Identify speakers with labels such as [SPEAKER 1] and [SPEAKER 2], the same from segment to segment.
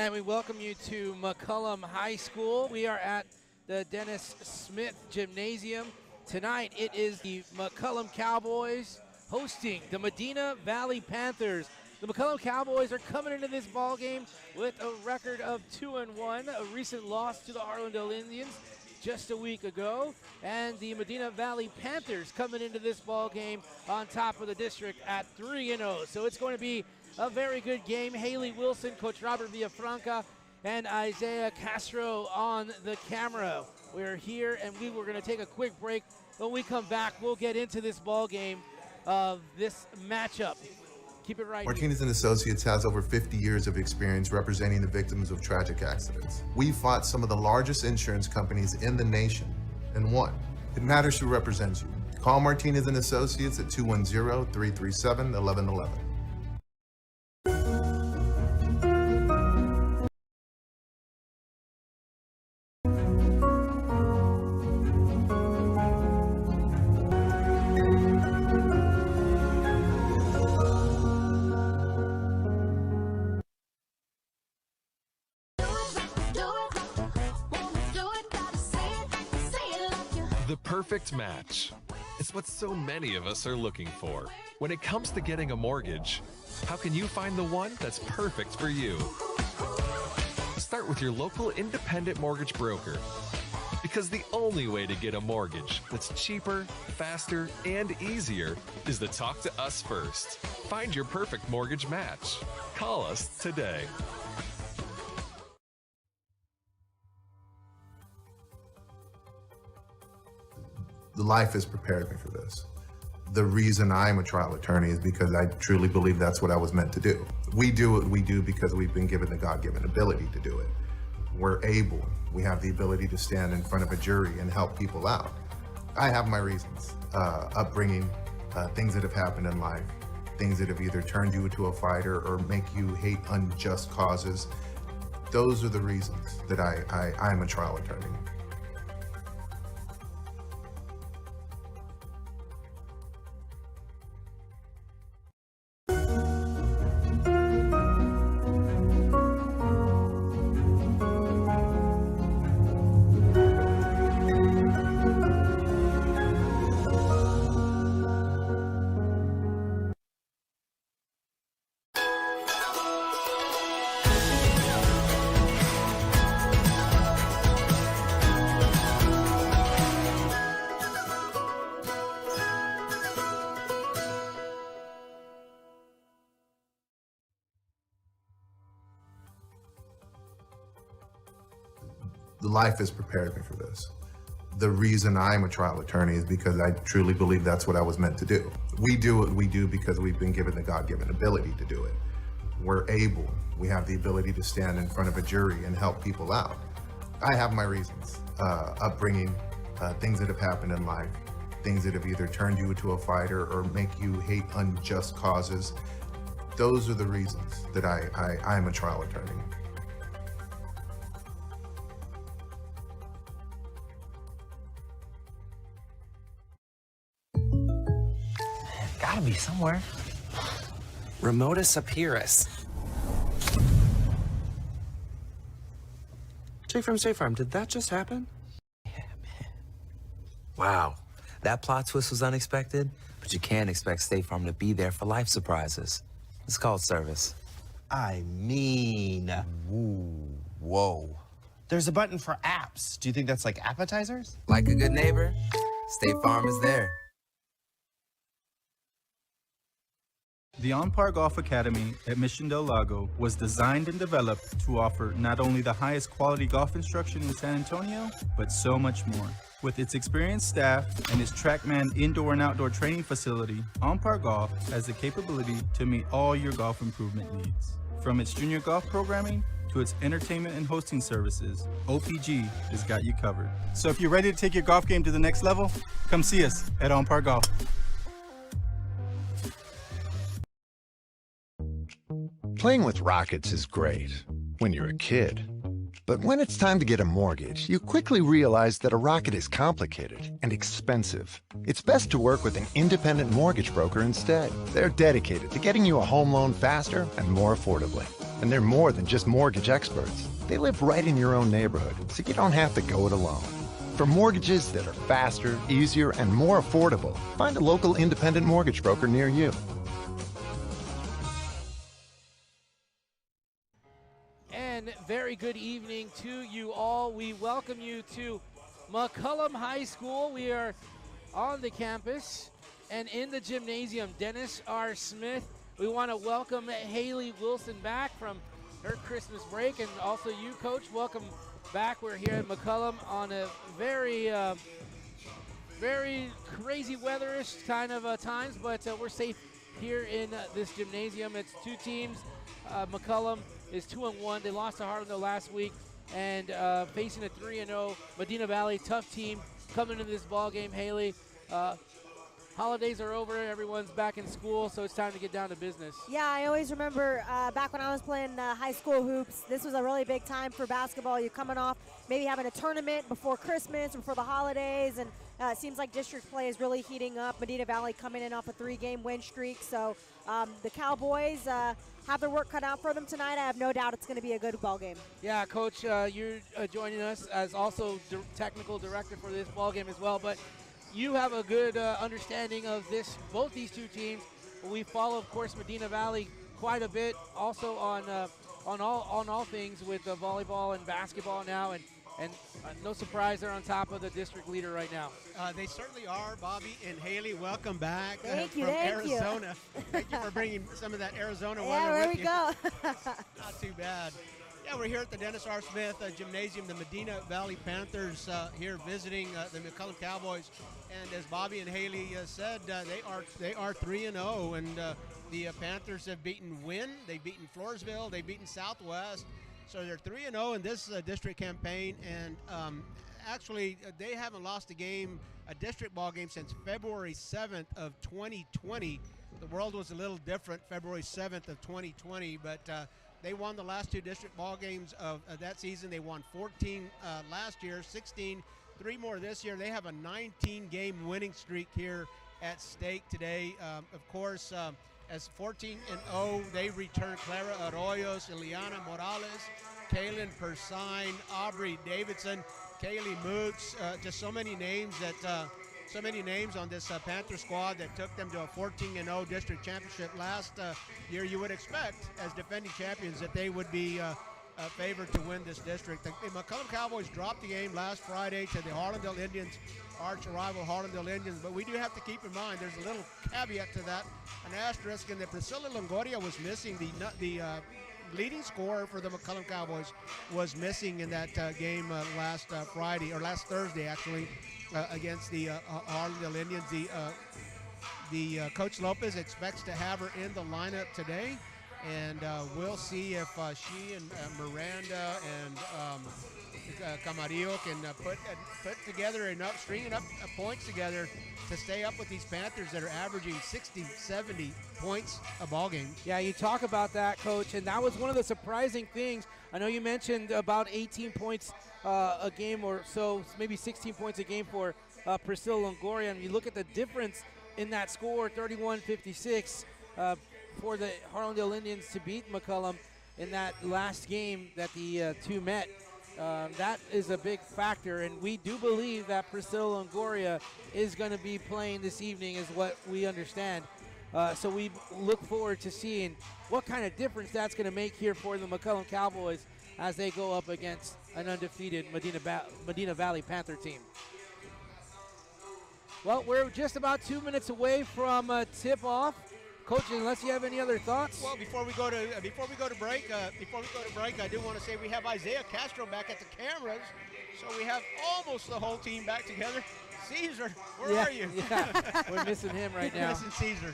[SPEAKER 1] And we welcome you to McCollum High School. We are at the Dennis Smith Gymnasium. Tonight it is the McCollum Cowboys hosting the Medina Valley Panthers. The McCollum Cowboys are coming into this ball game with a record of 2-1, a recent loss to the Arlington Indians just a week ago, and the Medina Valley Panthers coming into this ball game on top of the district at 3-0. So it's going to be a very good game. Haley Wilson, Coach Robert Villafranca, and Isaiah Castro on the camera. We're here, and we were going to take a quick break. When we come back, we'll get into this ball game of this matchup. Keep it right
[SPEAKER 2] Martinez and Associates has over 50 years of experience representing the victims of tragic accidents. We fought some of the largest insurance companies in the nation and won. It matters who represents you. Call Martinez and Associates at 210-337-1111.
[SPEAKER 3] The perfect match. It's what so many of us are looking for. When it comes to getting a mortgage, how can you find the one that's perfect for you? Start with your local independent mortgage broker. Because the only way to get a mortgage that's cheaper, faster, and easier is to talk to us first. Find your perfect mortgage match. Call us today.
[SPEAKER 2] Life has prepared me for this. The reason I'm a trial attorney is because I truly believe that's what I was meant to do. We do what we do because we've been given the God-given ability to do it. We're able, we have the ability to stand in front of a jury and help people out. I have my reasons, upbringing, things that have happened in life, things that have either turned you into a fighter or make you hate unjust causes. Those are the reasons that I'm a trial attorney. Life has prepared me for this. The reason I'm a trial attorney is because I truly believe that's what I was meant to do. We do what we do because we've been given the God-given ability to do it. We're able, we have the ability to stand in front of a jury and help people out. I have my reasons, upbringing, things that have happened in life, things that have either turned you into a fighter or make you hate unjust causes. Those are the reasons that I'm a trial attorney.
[SPEAKER 4] Gotta be somewhere. Remotus Apirus. State Farm, did that just happen? Yeah, man. Wow, that plot twist was unexpected, but you can't expect State Farm to be there for life surprises. It's called service.
[SPEAKER 5] I mean...
[SPEAKER 4] Ooh, whoa.
[SPEAKER 5] There's a button for apps. Do you think that's like appetizers?
[SPEAKER 4] Like a good neighbor, State Farm is there.
[SPEAKER 6] The On Par Golf Academy at Mission Del Lago was designed and developed to offer not only the highest quality golf instruction in San Antonio, but so much more. With its experienced staff and its TrackMan indoor and outdoor training facility, On Par Golf has the capability to meet all your golf improvement needs. From its junior golf programming to its entertainment and hosting services, OPG has got you covered. So if you're ready to take your golf game to the next level, come see us at On Par Golf.
[SPEAKER 7] Playing with rockets is great when you're a kid. But when it's time to get a mortgage, you quickly realize that a rocket is complicated and expensive. It's best to work with an independent mortgage broker instead. They're dedicated to getting you a home loan faster and more affordably. And they're more than just mortgage experts. They live right in your own neighborhood, so you don't have to go it alone. For mortgages that are faster, easier, and more affordable, find a local independent mortgage broker near you.
[SPEAKER 1] And very good evening to you all. We welcome you to McCollum High School. We are on the campus and in the gymnasium. Dennis R. Smith. We want to welcome Haley Wilson back from her Christmas break, and also you, Coach. Welcome back. We're here at McCollum on a very crazy weatherish kind of times, but we're safe here in this gymnasium. It's two teams. McCollum is 2-1. They lost to Harlandale last week, and facing a 3-0 Medina Valley tough team coming into this ball game. Haley, holidays are over, everyone's back in school, so it's time to get down to business.
[SPEAKER 8] Yeah, I always remember back when I was playing high school hoops, this was a really big time for basketball. You're coming off maybe having a tournament before Christmas or before the holidays, and it seems like district play is really heating up. Medina Valley coming in off a 3-game win streak, so the Cowboys have their work cut out for them tonight. I have no doubt it's going to be a good ball game.
[SPEAKER 1] Yeah, Coach, you're joining us as also technical director for this ball game as well, but you have a good understanding of both these two teams. We follow, of course, Medina Valley quite a bit, also on all things with volleyball and basketball now, and no surprise they're on top of the district leader right now.
[SPEAKER 9] They certainly are, Bobby and Haley. Welcome back from
[SPEAKER 8] Thank
[SPEAKER 9] Arizona. Thank you for bringing some of that Arizona
[SPEAKER 8] Yeah,
[SPEAKER 9] weather
[SPEAKER 8] there
[SPEAKER 9] with
[SPEAKER 8] we
[SPEAKER 9] you.
[SPEAKER 8] go.
[SPEAKER 9] Not too bad. Yeah, we're here at the Dennis R. Smith Gymnasium, the Medina Valley Panthers here visiting the McCollum Cowboys. And as Bobby and Haley said, they are 3-0, and the Panthers have beaten Wynn, they've beaten Floresville, they've beaten Southwest. So they're 3-0 in this district campaign, and actually they haven't lost a district ball game since February 7th of 2020. The world was a little different February 7th of 2020, but they won the last two district ball games of that season. They won 14 last year, 16, 3 more this year. They have a 19-game winning streak here at stake today. Of course, as 14-0, they return Clara Arroyos, Ileana Morales, Kaylin Persine, Aubrey Davidson, Kaylee Moots, just so many names on this Panther squad that took them to a 14-0 district championship last year. You would expect, as defending champions, that they would be favored to win this district. The McCollum Cowboys dropped the game last Friday to the Harlandale Indians, arch rival Harlandale Indians, but we do have to keep in mind there's a little caveat to that, an asterisk, and that Priscilla Longoria was missing. The leading scorer for the McCollum Cowboys was missing in that game last Thursday actually, against the Harlandale Indians. The Coach Lopez expects to have her in the lineup today, and we'll see if she and Miranda and Camarillo can put together string enough points together to stay up with these Panthers that are averaging 60, 70 points a ball game.
[SPEAKER 1] Yeah, you talk about that, Coach, and that was one of the surprising things. I know you mentioned about 18 points a game or so, maybe 16 points a game for Priscilla Longoria, and you look at the difference in that score, 31-56, for the Harlandale Indians to beat McCollum in that last game that the two met. That is a big factor, and we do believe that Priscilla Longoria is going to be playing this evening is what we understand. So we look forward to seeing what kind of difference that's going to make here for the McCollum Cowboys as they go up against an undefeated Medina Valley Panther team. Well, we're just about 2 minutes away from tip-off. Coach, unless you have any other thoughts?
[SPEAKER 9] Well, before we go to break, I do want to say we have Isaiah Castro back at the cameras, so we have almost the whole team back together. Caesar, where are you?
[SPEAKER 1] Yeah, we're missing him right now.
[SPEAKER 9] Missing Caesar.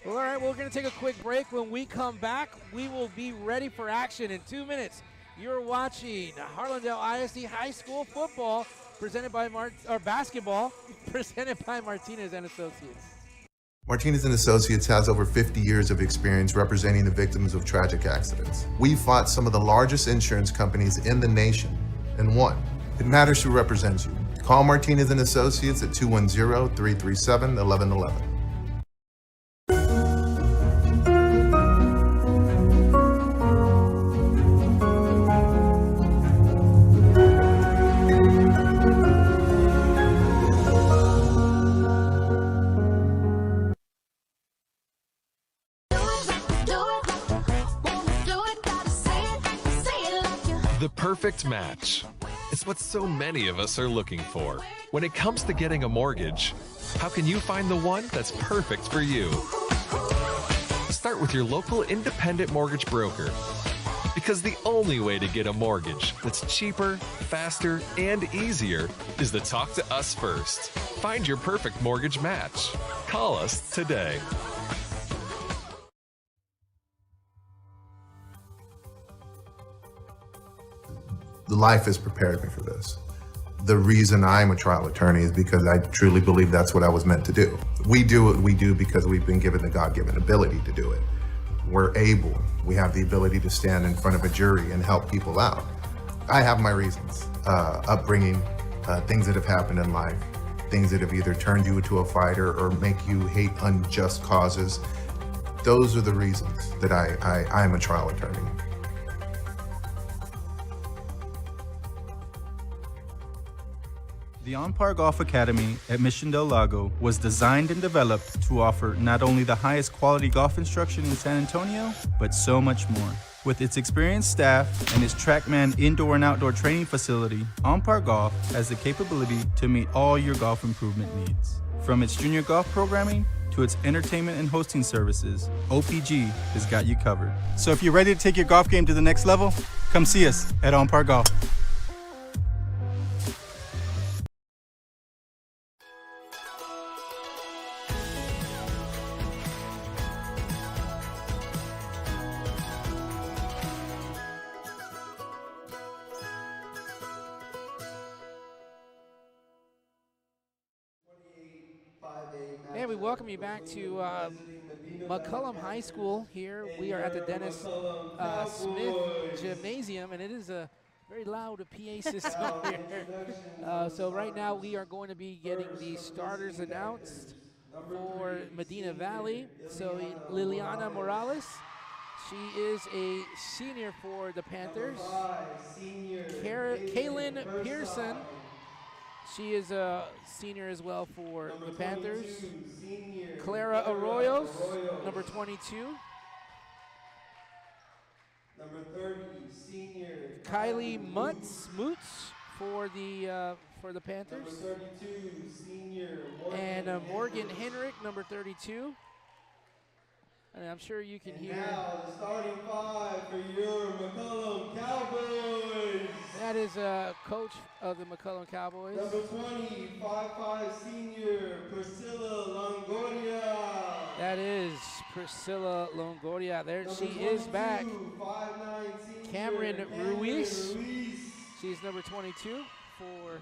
[SPEAKER 1] Well, all right, we're going to take a quick break. When we come back, we will be ready for action in 2 minutes. You're watching Harlandale ISD High School football presented by basketball presented by Martinez and Associates.
[SPEAKER 2] Martinez & Associates has over 50 years of experience representing the victims of tragic accidents. We fought some of the largest insurance companies in the nation and won. It matters who represents you. Call Martinez & Associates at 210-337-1111.
[SPEAKER 3] The perfect match. It's what so many of us are looking for. When it comes to getting a mortgage, how can you find the one that's perfect for you? Start with your local independent mortgage broker. Because the only way to get a mortgage that's cheaper, faster, and easier is to talk to us first. Find your perfect mortgage match. Call us today.
[SPEAKER 2] Life has prepared me for this. The reason I'm a trial attorney is because I truly believe that's what I was meant to do. We do what we do because we've been given the God-given ability to do it. We're able, we have the ability to stand in front of a jury and help people out. I have my reasons, upbringing, things that have happened in life, things that have either turned you into a fighter or make you hate unjust causes. Those are the reasons that I'm a trial attorney.
[SPEAKER 6] The On-Par Golf Academy at Mission Del Lago was designed and developed to offer not only the highest quality golf instruction in San Antonio, but so much more. With its experienced staff and its TrackMan indoor and outdoor training facility, On-Par Golf has the capability to meet all your golf improvement needs. From its junior golf programming to its entertainment and hosting services, OPG has got you covered. So if you're ready to take your golf game to the next level, come see us at On-Par Golf.
[SPEAKER 1] And we welcome you back to McCollum High School here. We are at the Dennis Smith Gymnasium, and it is a very loud PA system here. So right now we are going to be getting the starters announced for Medina Valley. So Liliana Morales, she is a senior for the Panthers. Kaylin Pearson, she is a senior as well for the Panthers. Clara Arroyos, number 22.
[SPEAKER 10] Number 30, senior
[SPEAKER 1] Kylie Moots for the Panthers.
[SPEAKER 10] Number 32, senior
[SPEAKER 1] and Morgan Henrik, number 32. And I'm sure you can hear.
[SPEAKER 10] Now the starting five for your McCollum Cowboys.
[SPEAKER 1] That is coach of the McCollum Cowboys.
[SPEAKER 10] Number 20, 5'5" senior Priscilla Longoria.
[SPEAKER 1] That is Priscilla Longoria. There
[SPEAKER 10] Number
[SPEAKER 1] she
[SPEAKER 10] 22,
[SPEAKER 1] is back.
[SPEAKER 10] 5'9" senior
[SPEAKER 1] Cameron Ruiz. She's number 22 for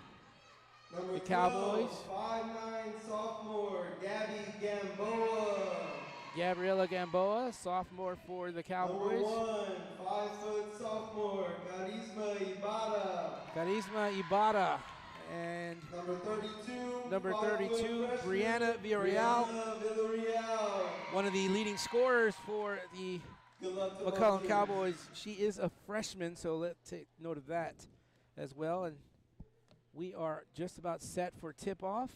[SPEAKER 10] Number
[SPEAKER 1] the Cowboys.
[SPEAKER 10] 12, 5'9" sophomore Gabby Gamboa.
[SPEAKER 1] Gabriela Gamboa, sophomore for the Cowboys.
[SPEAKER 10] Number 1, 5' sophomore Carisma Ibarra.
[SPEAKER 1] Carisma Ibarra. And number 32, Brianna Villarreal, one of the leading scorers for the McCollum Cowboys. She is a freshman, so let's take note of that as well. And we are just about set for tip-off.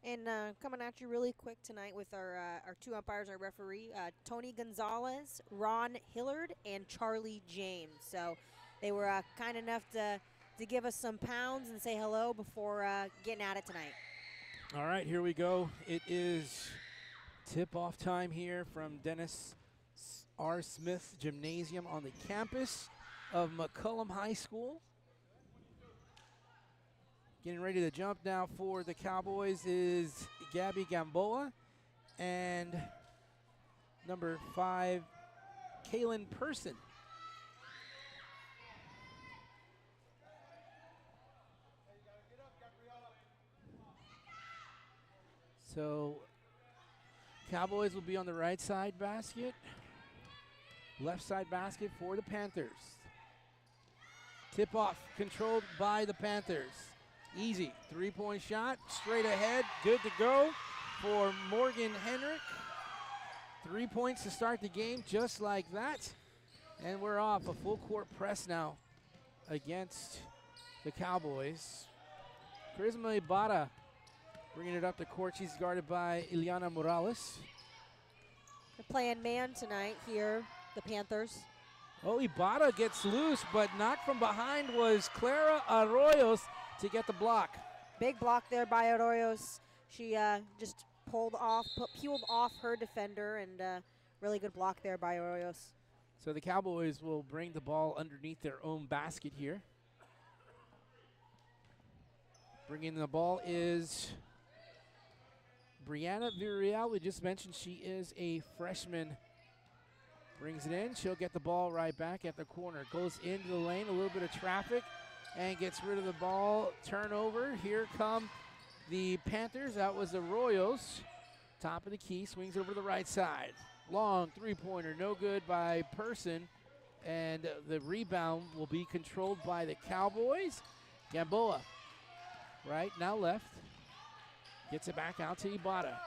[SPEAKER 8] And coming at you really quick tonight with our two umpires, our referee, Tony Gonzalez, Ron Hillard, and Charlie James. So they were kind enough to give us some pounds and say hello before getting at it tonight.
[SPEAKER 1] All right, here we go. It is tip-off time here from Dennis R. Smith Gymnasium on the campus of McCollum High School. Getting ready to jump now for the Cowboys is Gabby Gamboa and number 5, Kaylin Pearson. So Cowboys will be on the right side basket, left side basket for the Panthers. Tip off controlled by the Panthers. Easy, three-point shot, straight ahead, good to go for Morgan Henrik. 3 points to start the game, just like that. And we're off, a full court press now against the Cowboys. Charisma Ibarra bringing it up the court. She's guarded by Ileana Morales.
[SPEAKER 8] They're playing man tonight here, the Panthers.
[SPEAKER 1] Oh, Ibarra gets loose, but knocked from behind was Clara Arroyos to get the block.
[SPEAKER 8] Big block there by Arroyos. She just peeled off her defender, and really good block there by Arroyos.
[SPEAKER 1] So the Cowboys will bring the ball underneath their own basket here. Bringing the ball is Brianna Villarreal. We just mentioned she is a freshman. Brings it in. She'll get the ball right back at the corner. Goes into the lane, a little bit of traffic, and gets rid of the ball. Turnover. Here come the Panthers. That was Arroyos. Top of the key. Swings over to the right side. Long three-pointer. No good by Person. And the rebound will be controlled by the Cowboys. Gamboa. Right, now left. Gets it back out to Ibarra.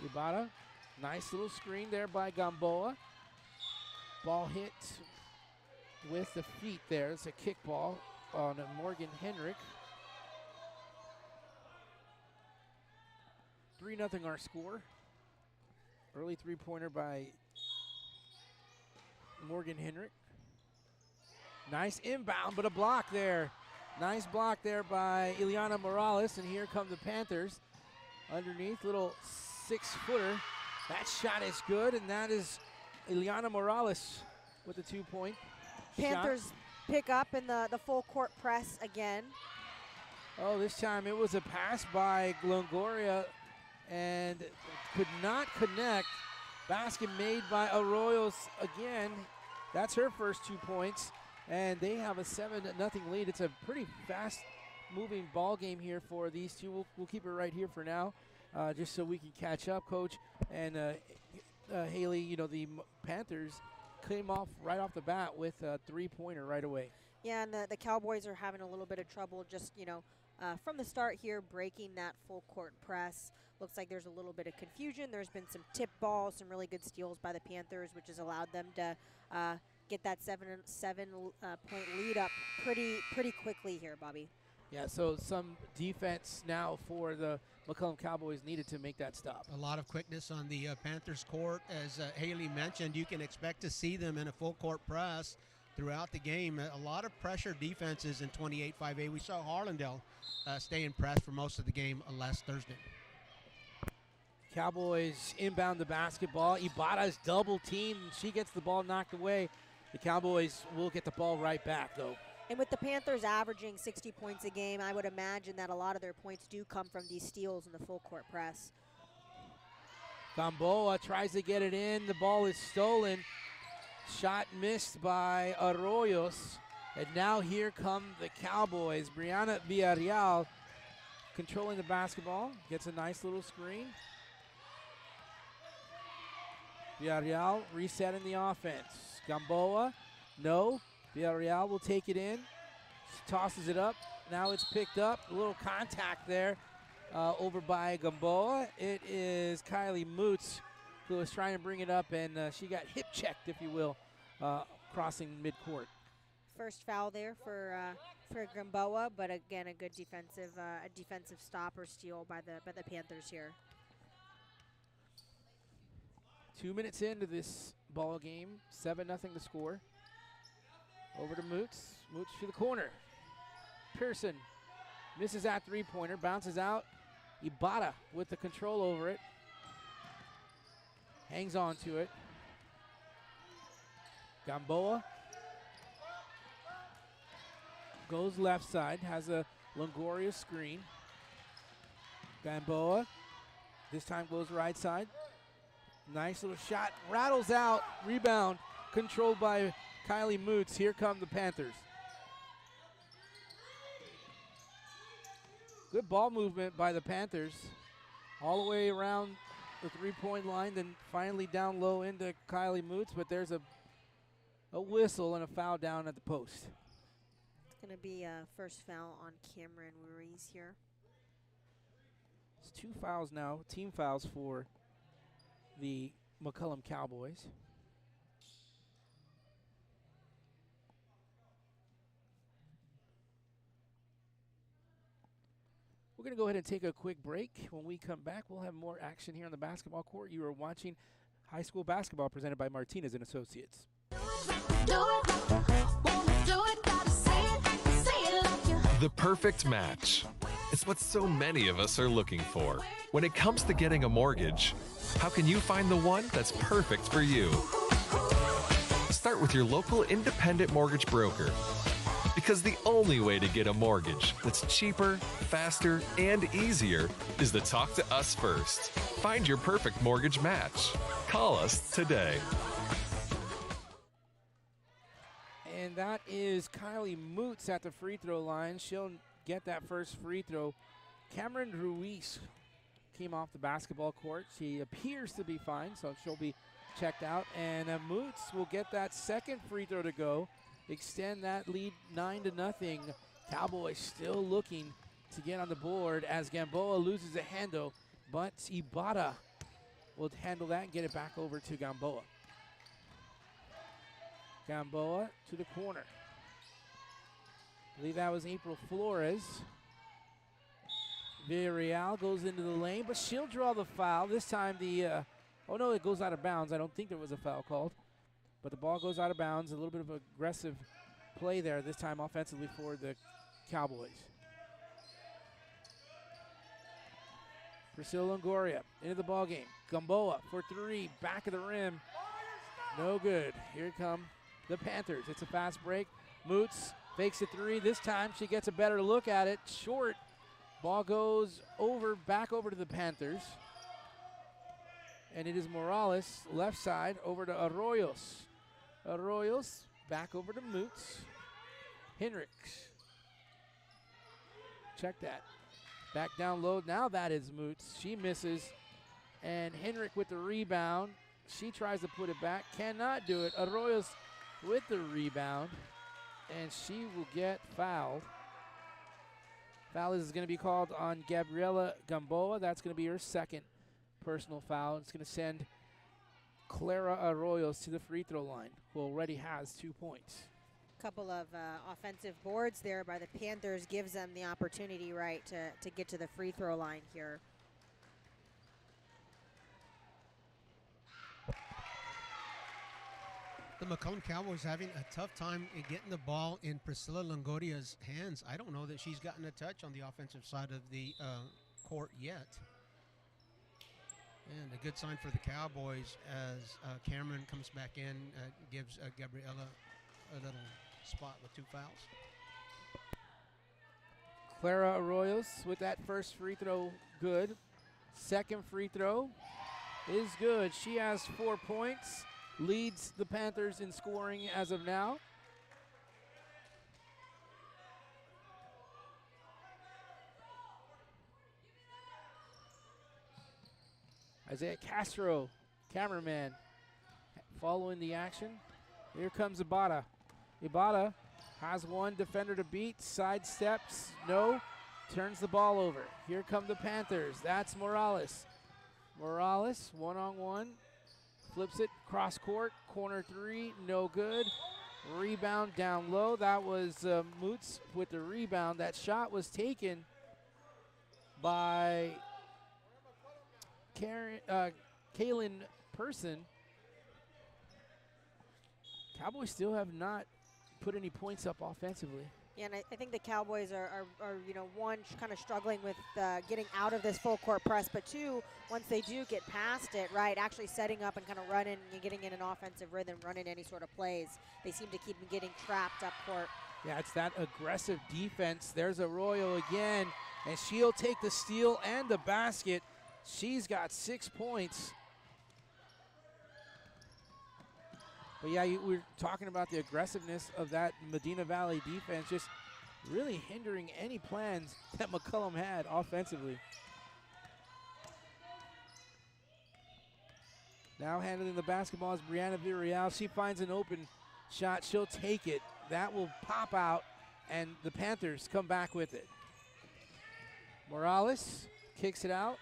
[SPEAKER 1] Ibarra, nice little screen there by Gamboa. Ball hit with the feet there. It's a kickball on Morgan Henrik. 3-0 our score. Early three-pointer by Morgan Henrik. Nice inbound, but a block there. Nice block there by Ileana Morales, and here come the Panthers. Underneath, little 6-footer. That shot is good, and that is Ileana Morales with the 2-point
[SPEAKER 8] Panthers
[SPEAKER 1] shot.
[SPEAKER 8] Pick up in the full court press again.
[SPEAKER 1] Oh, this time it was a pass by Longoria and could not connect. Basket made by Arroyos again. That's her first 2 points. And they have a 7-0 lead. It's a pretty fast-moving ball game here for these two. We'll keep it right here for now, just so we can catch up, Coach. And Haley, you know, the Panthers came off right off the bat with a three-pointer right away.
[SPEAKER 8] Yeah, and the Cowboys are having a little bit of trouble just, you know, from the start here, breaking that full court press. Looks like there's a little bit of confusion. There's been some tip balls, some really good steals by the Panthers, which has allowed them to get that 7-point lead up pretty quickly here, Bobby.
[SPEAKER 1] Yeah, so some defense now for the McCollum Cowboys needed to make that stop.
[SPEAKER 9] A lot of quickness on the Panthers court. As Haley mentioned, you can expect to see them in a full court press throughout the game. A lot of pressure defenses in 28-5A. We saw Harlandale stay in press for most of the game last Thursday.
[SPEAKER 1] Cowboys inbound the basketball. Ibarra's double teamed, and she gets the ball knocked away. The Cowboys will get the ball right back, though.
[SPEAKER 8] And with the Panthers averaging 60 points a game, I would imagine that a lot of their points do come from these steals in the full court press.
[SPEAKER 1] Gamboa tries to get it in. The ball is stolen. Shot missed by Arroyos. And now here come the Cowboys. Brianna Villarreal controlling the basketball. Gets a nice little screen. Villarreal resetting the offense. Gamboa, no. Villarreal will take it in. She tosses it up. Now it's picked up. A little contact there over by Gamboa. It is Kylie Moots who was trying to bring it up, and she got hip checked, if you will, crossing midcourt.
[SPEAKER 8] First foul there for Gamboa, but again a good defensive stop or steal by the Panthers here.
[SPEAKER 1] 2 minutes into this ball game, 7-0 to score. Over to Moots. Moots to the corner. Pearson misses that three-pointer, bounces out. Ibarra with the control over it. Hangs on to it. Gamboa goes left side, has a Longoria screen. Gamboa this time goes right side. Nice little shot, rattles out, rebound, controlled by Kylie Moots. Here come the Panthers. Good ball movement by the Panthers. All the way around the three-point line, then finally down low into Kylie Moots, but there's a whistle and a foul down at the post.
[SPEAKER 8] It's going to be a first foul on Cameron Ruiz here.
[SPEAKER 1] It's 2 fouls now, team fouls for the McCollum Cowboys. We're going to go ahead and take a quick break. When we come back, we'll have more action here on the basketball court. You are watching high school basketball presented by Martinez and Associates.
[SPEAKER 3] The perfect match. It's what so many of us are looking for. When it comes to getting a mortgage, how can you find the one that's perfect for you? Start with your local independent mortgage broker. Because the only way to get a mortgage that's cheaper, faster, and easier is to talk to us first. Find your perfect mortgage match. Call us today.
[SPEAKER 1] And that is Kylie Moots at the free throw line. She'll get that first free throw. Cameron Ruiz came off the basketball court. She appears to be fine, so she'll be checked out. And Moots will get that second free throw to go. Extend that lead 9-0. Cowboys still looking to get on the board as Gamboa loses a handle, but Ibarra will handle that and get it back over to Gamboa. Gamboa to the corner. I believe that was April Flores. Villarreal goes into the lane, but she'll draw the foul. This time oh no, it goes out of bounds. I don't think there was a foul called, but the ball goes out of bounds. A little bit of aggressive play there, this time offensively for the Cowboys. Priscilla Longoria into the ball game. Gamboa for three, back of the rim. No good. Here come the Panthers. It's a fast break. Moots fakes a three. This time she gets a better look at it. Short. Ball goes back over to the Panthers. And it is Morales, left side, over to Arroyos. Arroyos, back over to Moots. Henricks. Check that. Back down low. Now that is Moots. She misses. And Henrick with the rebound. She tries to put it back. Cannot do it. Arroyos with the rebound. And she will get fouled. Foul is going to be called on Gabriela Gamboa. That's going to be her second personal foul. It's going to send Clara Arroyos to the free throw line, who already has 2 points.
[SPEAKER 8] Couple of offensive boards there by the Panthers gives them the opportunity, right, to get to the free throw line here.
[SPEAKER 9] The McCollum Cowboys having a tough time in getting the ball in Priscilla Longoria's hands. I don't know that she's gotten a touch on the offensive side of the court yet. And a good sign for the Cowboys as Cameron comes back in, gives Gabriela a little spot with 2 fouls.
[SPEAKER 1] Clara Arroyos with that first free throw, good. Second free throw is good. She has 4 points, leads the Panthers in scoring as of now. Isaiah Castro, cameraman, following the action. Here comes Ibarra. Ibarra has one defender to beat, sidesteps, no, turns the ball over. Here come the Panthers. That's Morales. Morales, one-on-one, flips it, cross court, corner three, no good. Rebound down low. That was Moots with the rebound. That shot was taken by Kaylin Person. Cowboys still have not put any points up offensively.
[SPEAKER 8] Yeah, and I think the Cowboys are you know, one, kind of struggling with getting out of this full court press, but two, once they do get past it, right, actually setting up and kind of running and getting in an offensive rhythm, running any sort of plays. They seem to keep getting trapped up court.
[SPEAKER 1] Yeah, it's that aggressive defense. There's Arroyo again, and she'll take the steal and the basket. She's got 6 points. But yeah, we're talking about the aggressiveness of that Medina Valley defense, just really hindering any plans that McCollum had offensively. Now handling the basketball is Brianna Villarreal. She finds an open shot. She'll take it. That will pop out, and the Panthers come back with it. Morales kicks it out.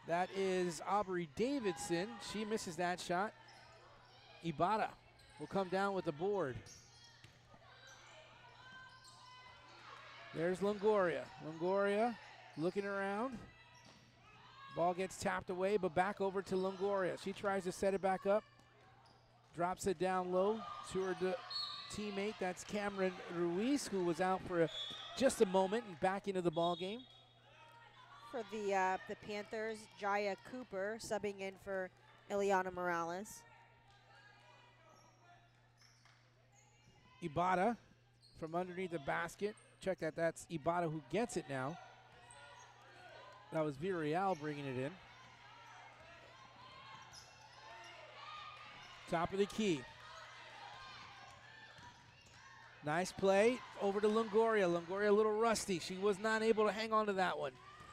[SPEAKER 1] That is Aubrey Davidson. She misses that shot. Ibarra will come down with the board. There's Longoria. Longoria looking around. Ball gets tapped away, but back over to Longoria. She tries to set it back up. Drops it down low to her teammate. That's Cameron Ruiz, who was out for just a moment and back into the ball game.
[SPEAKER 8] For the Panthers, Jaya Cooper subbing in for Ileana Morales.
[SPEAKER 1] Ibata from underneath the basket. Check that, that's Ibata who gets it now. That was Villarreal bringing it in. Top of the key. Nice play over to Longoria. Longoria a little rusty. She was not able to hang on to that one.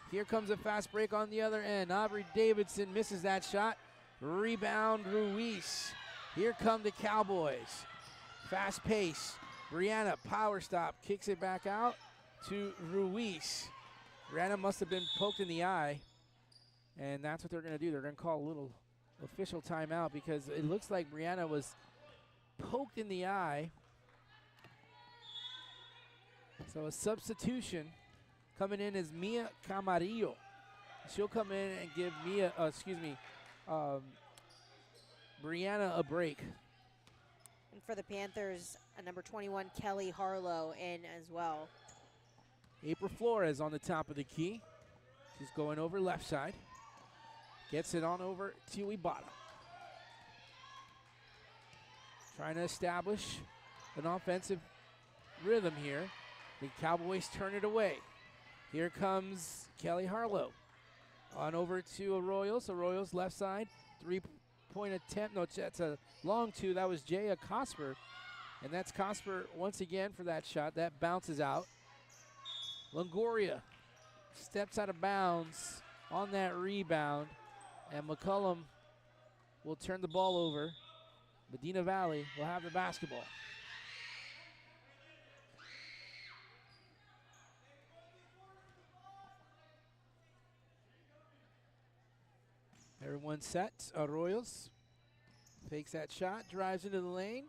[SPEAKER 1] Here comes a fast break on the other end. Aubrey Davidson misses that shot. Rebound Ruiz. Here come the Cowboys. Fast pace. Brianna, power stop, kicks it back out to Ruiz. Brianna must have been poked in the eye, and that's what they're going to do. They're going to call a little official timeout because it looks like Brianna was poked in the eye. So a substitution coming in is Mia Camarillo. She'll come in and give Brianna a break.
[SPEAKER 8] And for the Panthers, number 21, Kelly Harlow in as well.
[SPEAKER 1] April Flores on the top of the key. She's going over left side. Gets it on over to Ibata. Trying to establish an offensive rhythm here. The Cowboys turn it away. Here comes Kelly Harlow. On over to Arroyos. Arroyos left side. Three-point attempt. No, that's a long two. That was Jaya Cosper. And that's Cosper once again for that shot. That bounces out. Longoria steps out of bounds on that rebound. And McCollum will turn the ball over. Medina Valley will have the basketball. Everyone set. Arroyos fakes that shot, drives into the lane.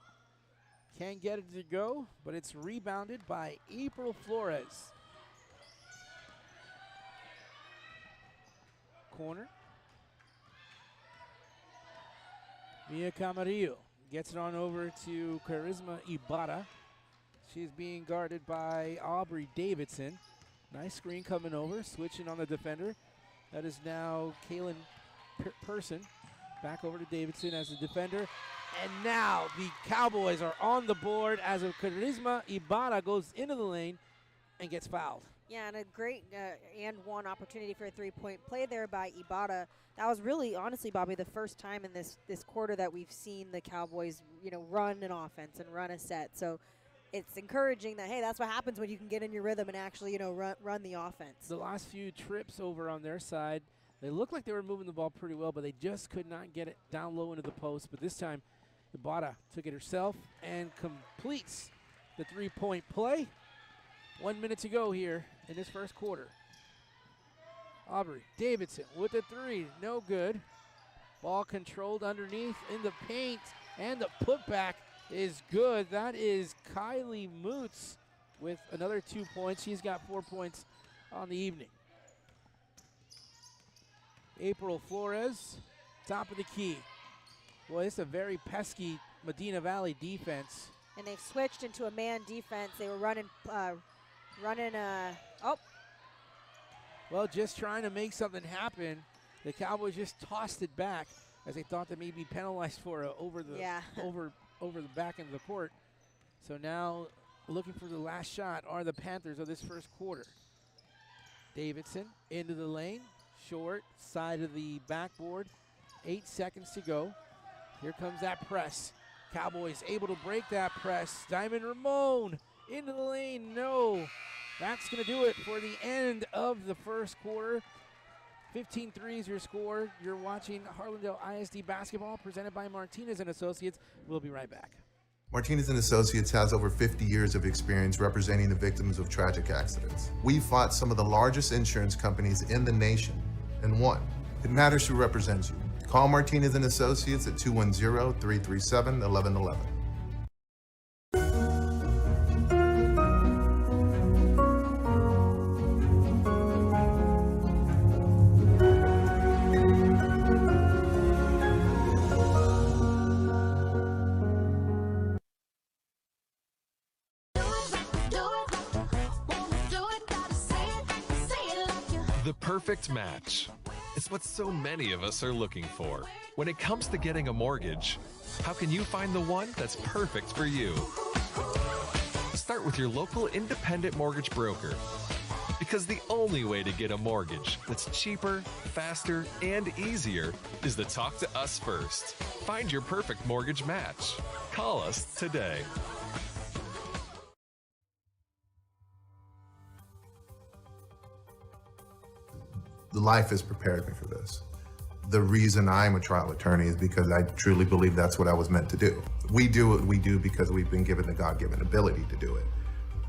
[SPEAKER 1] Can't get it to go, but it's rebounded by April Flores. Corner. Mia Camarillo gets it on over to Charisma Ibata. She's being guarded by Aubrey Davidson. Nice screen coming over, switching on the defender. That is now Kaylin Person. Back over to Davidson as the defender. And now the Cowboys are on the board as a Charisma Ibata goes into the lane and gets fouled.
[SPEAKER 8] Yeah, and a great and one opportunity for a three-point play there by Ibata. That was really, honestly, Bobby, the first time in this quarter that we've seen the Cowboys, run an offense and run a set. So it's encouraging that, hey, that's what happens when you can get in your rhythm and actually, run the offense.
[SPEAKER 1] The last few trips over on their side, they looked like they were moving the ball pretty well, but they just could not get it down low into the post. But this time, Ibata took it herself and completes the three-point play. 1 minute to go here in this first quarter. Aubrey Davidson with the three, no good. Ball controlled underneath in the paint, and the putback is good. That is Kylie Moots with another 2 points. She's got 4 points on the evening. April Flores, top of the key. Boy, it's a very pesky Medina Valley defense.
[SPEAKER 8] And they've switched into a man defense. They were running,
[SPEAKER 1] Well, just trying to make something happen. The Cowboys just tossed it back as they thought they may be penalized for over the back end of the court. So now looking for the last shot are the Panthers of this first quarter. Davidson into the lane, short side of the backboard. 8 seconds to go. Here comes that press. Cowboys able to break that press. Diamond Ramon into the lane. No. That's going to do it for the end of the first quarter. 15-3 is your score. You're watching Harlandale ISD basketball presented by Martinez and Associates. We'll be right back.
[SPEAKER 2] Martinez and Associates has over 50 years of experience representing the victims of tragic accidents. We fought some of the largest insurance companies in the nation and won. It matters who represents you. Call Martinez and Associates at 210-337-1111.
[SPEAKER 3] The perfect match. It's what so many of us are looking for. When it comes to getting a mortgage, how can you find the one that's perfect for you? Start with your local independent mortgage broker. Because the only way to get a mortgage that's cheaper, faster, and easier is to talk to us first. Find your perfect mortgage match. Call us today.
[SPEAKER 2] Life has prepared me for this. The reason I'm a trial attorney is because I truly believe that's what I was meant to do. We do what we do because we've been given the God-given ability to do it.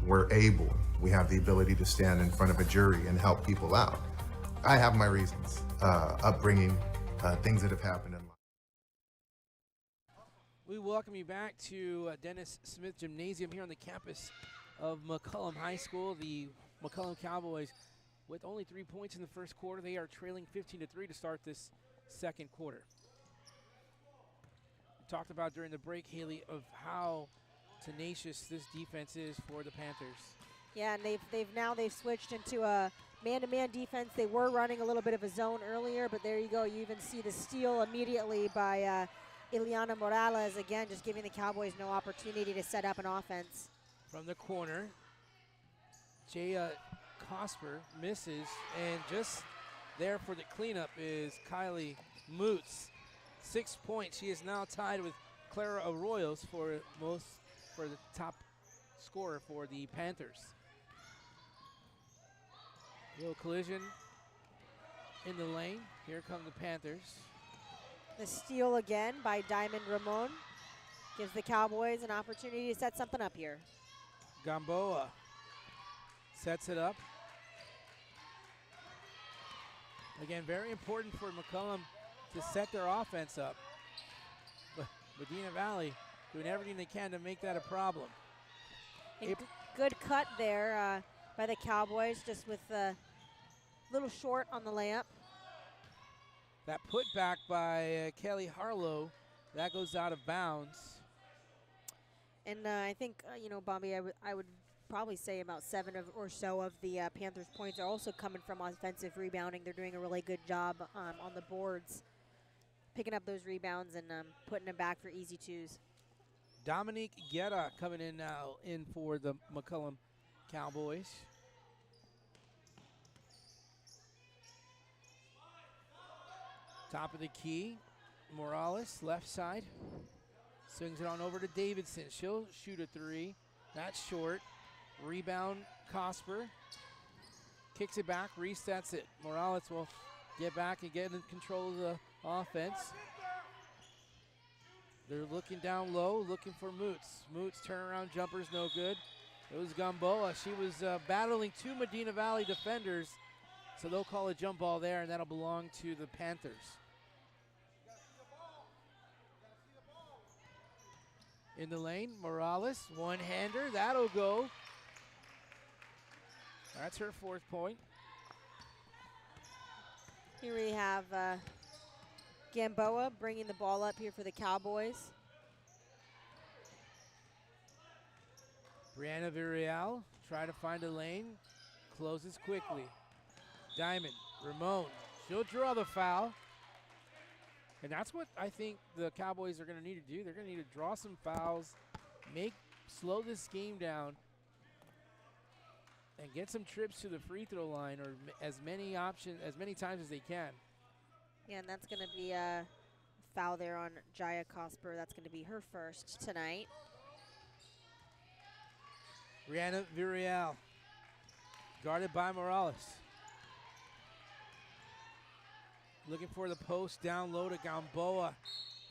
[SPEAKER 2] We're able, we have the ability to stand in front of a jury and help people out. I have my reasons, upbringing, things that have happened in life.
[SPEAKER 1] We welcome you back to Dennis Smith Gymnasium here on the campus of McCollum High School. The McCollum Cowboys, with only 3 points in the first quarter, they are trailing 15-3 to start this second quarter. We talked about during the break, Haley, of how tenacious this defense is for the Panthers.
[SPEAKER 8] Yeah, and they've switched into a man-to-man defense. They were running a little bit of a zone earlier, but there you go. You even see the steal immediately by Ileana Morales, again, just giving the Cowboys no opportunity to set up an offense.
[SPEAKER 1] From the corner, Jaya Cosper misses, and just there for the cleanup is Kylie Moots. 6 points. She is now tied with Clara Arroyos for the top scorer for the Panthers. Little collision in the lane. Here come the Panthers.
[SPEAKER 8] The steal again by Diamond Ramon gives the Cowboys an opportunity to set something up here.
[SPEAKER 1] Gamboa sets it up. Again, very important for McCollum to set their offense up. But Medina Valley doing everything they can to make that a problem.
[SPEAKER 8] Good cut there by the Cowboys, just with a little short on the layup.
[SPEAKER 1] That put back by Kelly Harlow, that goes out of bounds.
[SPEAKER 8] And I think, Bobby, I would probably say about 7 or so of the Panthers' points are also coming from offensive rebounding. They're doing a really good job on the boards, picking up those rebounds and putting them back for easy twos.
[SPEAKER 1] Dominique Guerra coming in now for the McCollum Cowboys. Top of the key, Morales, left side. Swings it on over to Davidson. She'll shoot a 3. That's short. Rebound, Cosper. Kicks it back, resets it. Morales will get back and get in control of the offense. They're looking down low, looking for Moots. Moots turnaround jumper's no good. It was Gamboa. She was battling 2 Medina Valley defenders, so they'll call a jump ball there, and that'll belong to the Panthers. In the lane, Morales, one-hander, that'll go. That's her 4th point.
[SPEAKER 8] Here we have Gamboa bringing the ball up here for the Cowboys.
[SPEAKER 1] Brianna Villarreal try to find a lane, closes quickly. Diamond, Ramon, she'll draw the foul. And that's what I think the Cowboys are going to need to do. They're going to need to draw some fouls, slow this game down, and get some trips to the free throw line, or as many times as they can.
[SPEAKER 8] Yeah, and that's going to be a foul there on Jaya Cosper. That's going to be her first tonight.
[SPEAKER 1] Brianna Villarreal, guarded by Morales. Looking for the post down low to Gamboa.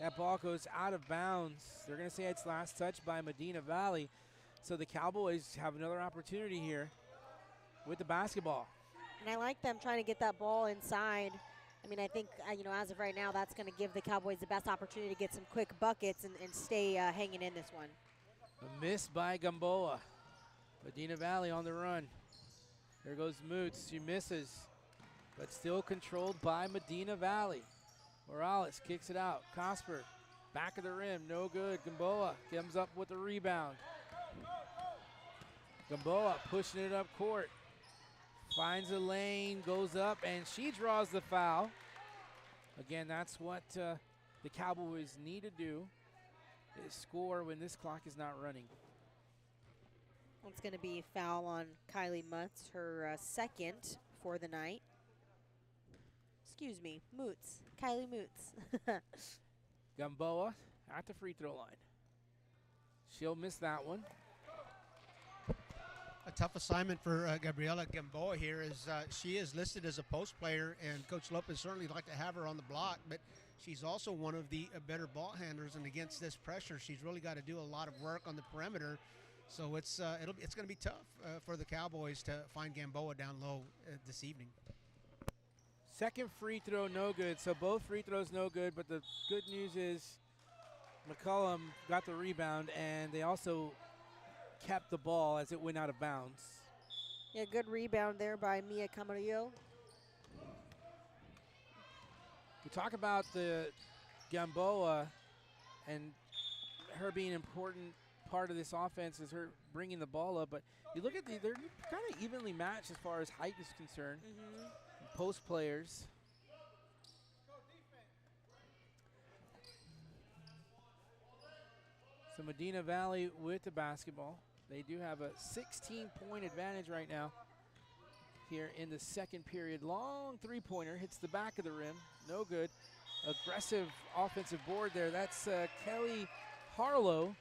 [SPEAKER 1] That ball goes out of bounds. They're going to say it's last touch by Medina Valley. So the Cowboys have another opportunity here with the basketball.
[SPEAKER 8] And I like them trying to get that ball inside. I mean, I think, as of right now, that's going to give the Cowboys the best opportunity to get some quick buckets and stay hanging in this one.
[SPEAKER 1] A miss by Gamboa. Medina Valley on the run. There goes Moots. She misses, but still controlled by Medina Valley. Morales kicks it out. Cosper, back of the rim, no good. Gamboa comes up with the rebound. Gamboa pushing it up court. Finds a lane, goes up, and she draws the foul. Again, that's what the Cowboys need to do, is score when this clock is not running.
[SPEAKER 8] It's going to be a foul on Kylie Mutz, her second for the night. Excuse me, Moots. Kylie Moots.
[SPEAKER 1] Gamboa at the free throw line. She'll miss that one.
[SPEAKER 9] A tough assignment for Gabriela Gamboa here is she is listed as a post player, and Coach Lopez certainly like to have her on the block, but she's also one of the better ball handlers, and against this pressure, she's really got to do a lot of work on the perimeter. So it's going to be tough for the Cowboys to find Gamboa down low this evening.
[SPEAKER 1] Second free throw, no good. So both free throws, no good. But the good news is McCollum got the rebound, and they also kept the ball as it went out of bounds.
[SPEAKER 8] Yeah, good rebound there by Mia Camarillo.
[SPEAKER 1] We talk about the Gamboa and her being an important part of this offense is her bringing the ball up, but you look at they're kind of evenly matched as far as height is concerned. Post players. So Medina Valley with the basketball. They do have a 16-point advantage right now here in the second period. Long three-pointer hits the back of the rim. No good. Aggressive offensive board there. That's Kelly Harlow.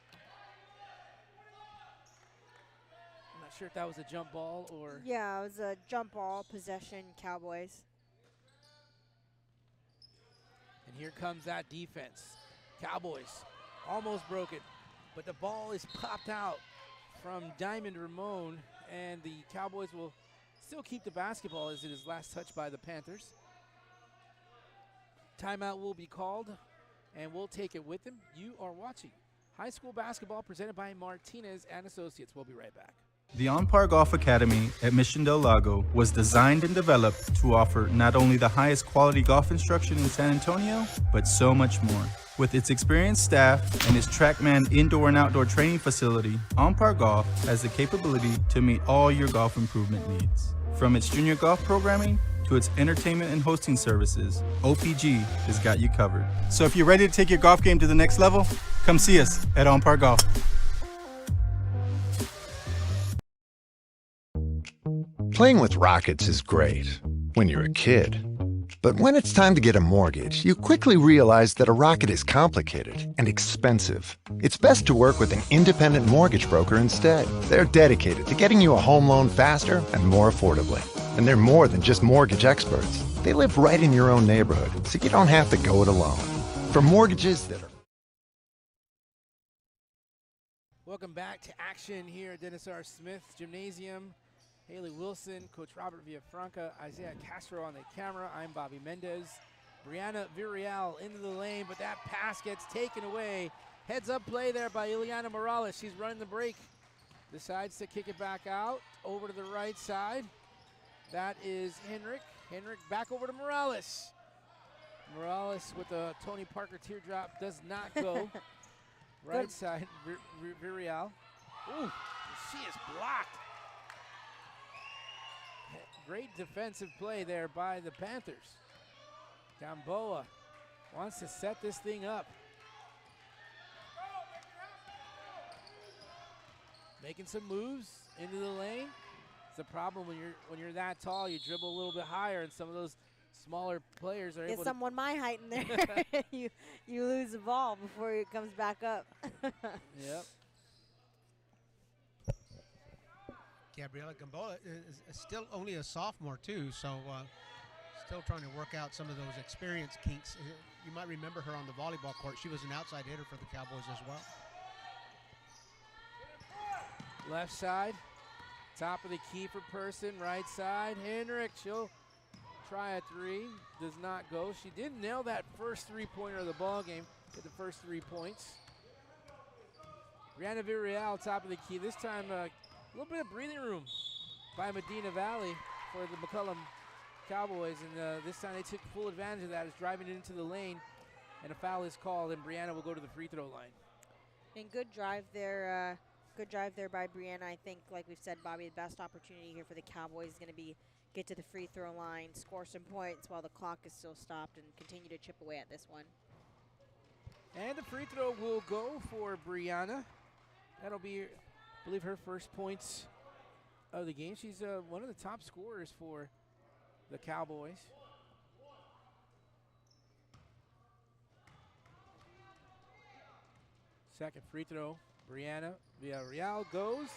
[SPEAKER 1] I'm not sure if that was a jump ball or...
[SPEAKER 8] Yeah, it was a jump ball, possession, Cowboys.
[SPEAKER 1] And here comes that defense. Cowboys almost broke it, but the ball is popped out from Diamond Ramon, and the Cowboys will still keep the basketball as it is last touched by the Panthers. Timeout will be called, and we'll take it with them. You are watching high school basketball presented by Martinez and Associates. We'll be right back.
[SPEAKER 6] The On-Par Golf Academy at Mission Del Lago was designed and developed to offer not only the highest quality golf instruction in San Antonio, but so much more. With its experienced staff and its TrackMan indoor and outdoor training facility, On-Par Golf has the capability to meet all your golf improvement needs. From its junior golf programming to its entertainment and hosting services, OPG has got you covered. So if you're ready to take your golf game to the next level, come see us at On-Par Golf.
[SPEAKER 7] Playing with rockets is great when you're a kid. But when it's time to get a mortgage, you quickly realize that a rocket is complicated and expensive. It's best to work with an independent mortgage broker instead. They're dedicated to getting you a home loan faster and more affordably. And they're more than just mortgage experts. They live right in your own neighborhood, so you don't have to go it alone. For mortgages that are...
[SPEAKER 1] Welcome back to action here at Dennis R. Smith Gymnasium. Haley Wilson, Coach Robert Villafranca, Isaiah Castro on the camera. I'm Bobby Mendez. Brianna Villarreal into the lane, but that pass gets taken away. Heads up play there by Ileana Morales. She's running the break. Decides to kick it back out over to the right side. That is Henrik. Henrik back over to Morales. Morales with a Tony Parker teardrop does not go. Right side, Villarreal. Ooh, she is blocked. Great defensive play there by the Panthers. Gamboa wants to set this thing up. Making some moves into the lane. It's a problem when you're that tall. You dribble a little bit higher, and some of those smaller players are able to.
[SPEAKER 8] Get someone my height in there. you lose the ball before it comes back up.
[SPEAKER 1] Yep.
[SPEAKER 9] Gabriela Gamboa is still only a sophomore, too, so still trying to work out some of those experience kinks. You might remember her on the volleyball court. She was an outside hitter for the Cowboys as well.
[SPEAKER 1] Left side, top of the key for Person. Right side, Henrik. She'll try a three. Does not go. She did nail that first three-pointer of the ball game. Hit the first 3 points. Brianna Villarreal, top of the key. This time, a little bit of breathing room by Medina Valley for the McCollum Cowboys, and this time they took full advantage of that. It's driving it into the lane, and a foul is called, and Brianna will go to the free throw line.
[SPEAKER 8] And good drive there Good drive there by Brianna. I think, like we've said, Bobby, the best opportunity here for the Cowboys is going to be get to the free throw line, score some points while the clock is still stopped, and continue to chip away at this one.
[SPEAKER 1] And the free throw will go for Brianna. That'll be, I believe, her first points of the game. She's one of the top scorers for the Cowboys. Second free throw, Brianna Villarreal goes.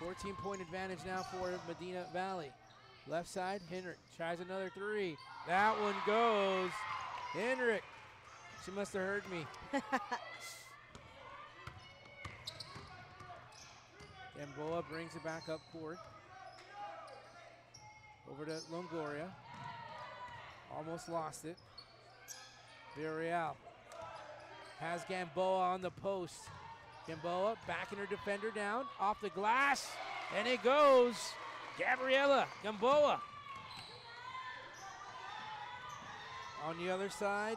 [SPEAKER 1] 14-point advantage now for Medina Valley. Left side, Henrik tries another three. That one goes. Henrik, she must have heard me. Gamboa brings it back up court. Over to Longoria. Almost lost it. Villarreal has Gamboa on the post. Gamboa backing her defender down, off the glass, and it goes. Gabriela Gamboa. On the other side,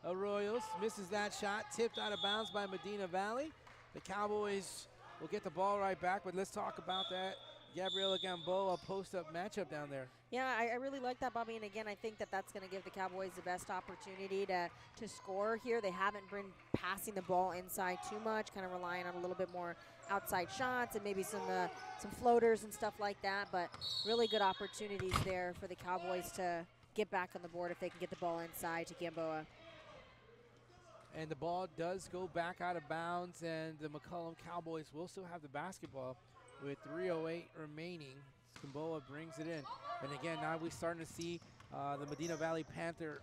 [SPEAKER 1] Arroyos misses that shot, tipped out of bounds by Medina Valley. The Cowboys will get the ball right back, but let's talk about that Gabriela Gamboa post-up matchup down there.
[SPEAKER 8] Yeah, I really like that, Bobby. And again, I think that's going to give the Cowboys the best opportunity to score here. They haven't been passing the ball inside too much, kind of relying on a little bit more outside shots and maybe some floaters and stuff like that. But really good opportunities there for the Cowboys to get back on the board if they can get the ball inside to Gamboa.
[SPEAKER 1] And the ball does go back out of bounds, and the McCollum Cowboys will still have the basketball with 3:08 remaining. Gamboa brings it in. And again, now we're starting to see the Medina Valley Panther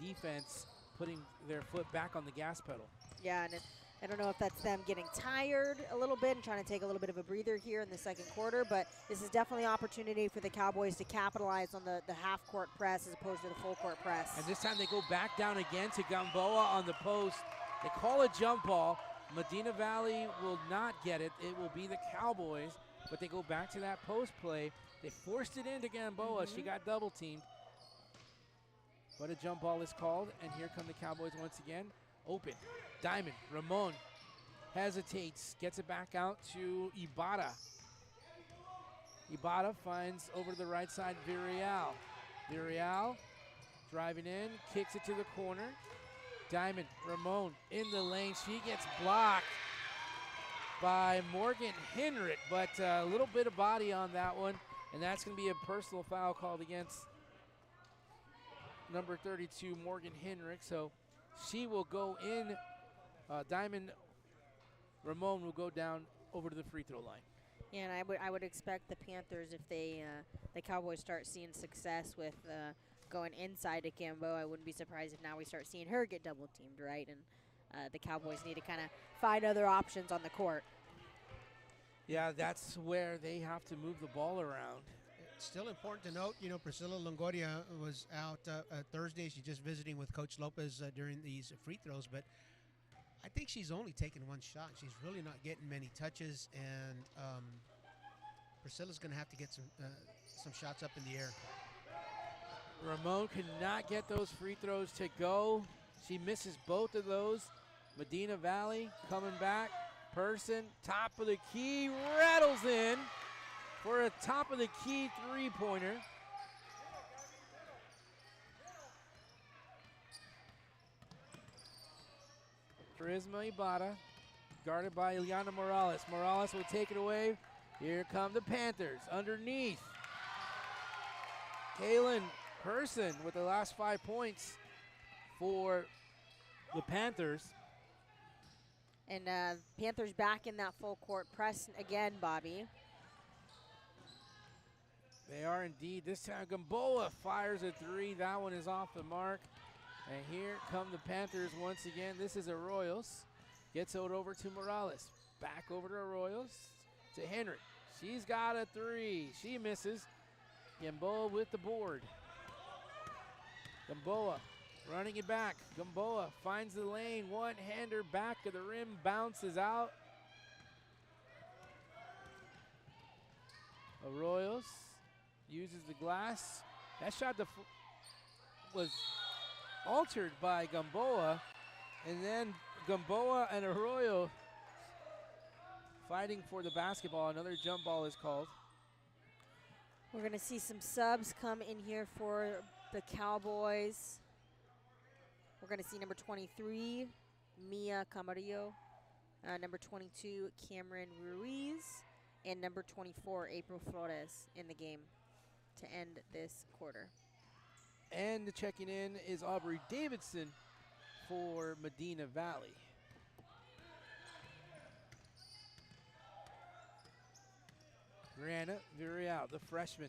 [SPEAKER 1] defense putting their foot back on the gas pedal.
[SPEAKER 8] Yeah, and I don't know if that's them getting tired a little bit and trying to take a little bit of a breather here in the second quarter, but this is definitely an opportunity for the Cowboys to capitalize on the half-court press as opposed to the full-court press.
[SPEAKER 1] And this time they go back down again to Gamboa on the post. They call a jump ball. Medina Valley will not get it. It will be the Cowboys, but they go back to that post play. They forced it into Gamboa. She got double-teamed. But a jump ball is called, and here come the Cowboys once again. Open. Diamond. Ramon hesitates. Gets it back out to Ibarra. Ibarra finds over to the right side Villarreal. Villarreal driving in. Kicks it to the corner. Diamond. Ramon in the lane. She gets blocked by Morgan Henrik, but a little bit of body on that one, and that's going to be a personal foul called against number 32, Morgan Henrik. So she will go in. Diamond Ramon will go down over to the free throw line.
[SPEAKER 8] Yeah, and I would expect the Panthers, if the Cowboys start seeing success with going inside to Gamboa, I wouldn't be surprised if now we start seeing her get double teamed, right? And the Cowboys need to kind of find other options on the court.
[SPEAKER 1] Yeah, that's where they have to move the ball around.
[SPEAKER 9] It's still important to note, Priscilla Longoria was out Thursday. She's just visiting with Coach Lopez during these free throws, but I think she's only taken one shot. She's really not getting many touches, and Priscilla's going to have to get some shots up in the air.
[SPEAKER 1] Ramon could not get those free throws to go. She misses both of those. Medina Valley coming back. Person, top of the key, rattles in for a top of the key three-pointer. Charisma Ibarra, guarded by Ileana Morales. Morales will take it away. Here come the Panthers underneath. Kaylin Person with the last 5 points for the Panthers.
[SPEAKER 8] And Panthers back in that full court press again, Bobby.
[SPEAKER 1] They are indeed. This time Gamboa fires a three. That one is off the mark. And here come the Panthers once again. This is Arroyos. Gets it over to Morales. Back over to Arroyos. To Henrik. She's got a three. She misses. Gamboa with the board. Gamboa running it back. Gamboa finds the lane. One-hander back of the rim. Bounces out. Arroyos uses the glass. That shot was altered by Gamboa, and then Gamboa and Arroyo fighting for the basketball. Another jump ball is called.
[SPEAKER 8] We're going to see some subs come in here for the Cowboys. We're going to see number 23, Mia Camarillo, number 22, Cameron Ruiz, and number 24, April Flores in the game to end this quarter.
[SPEAKER 1] And checking in is Aubrey Davidson for Medina Valley. Brianna Villarreal, the freshman.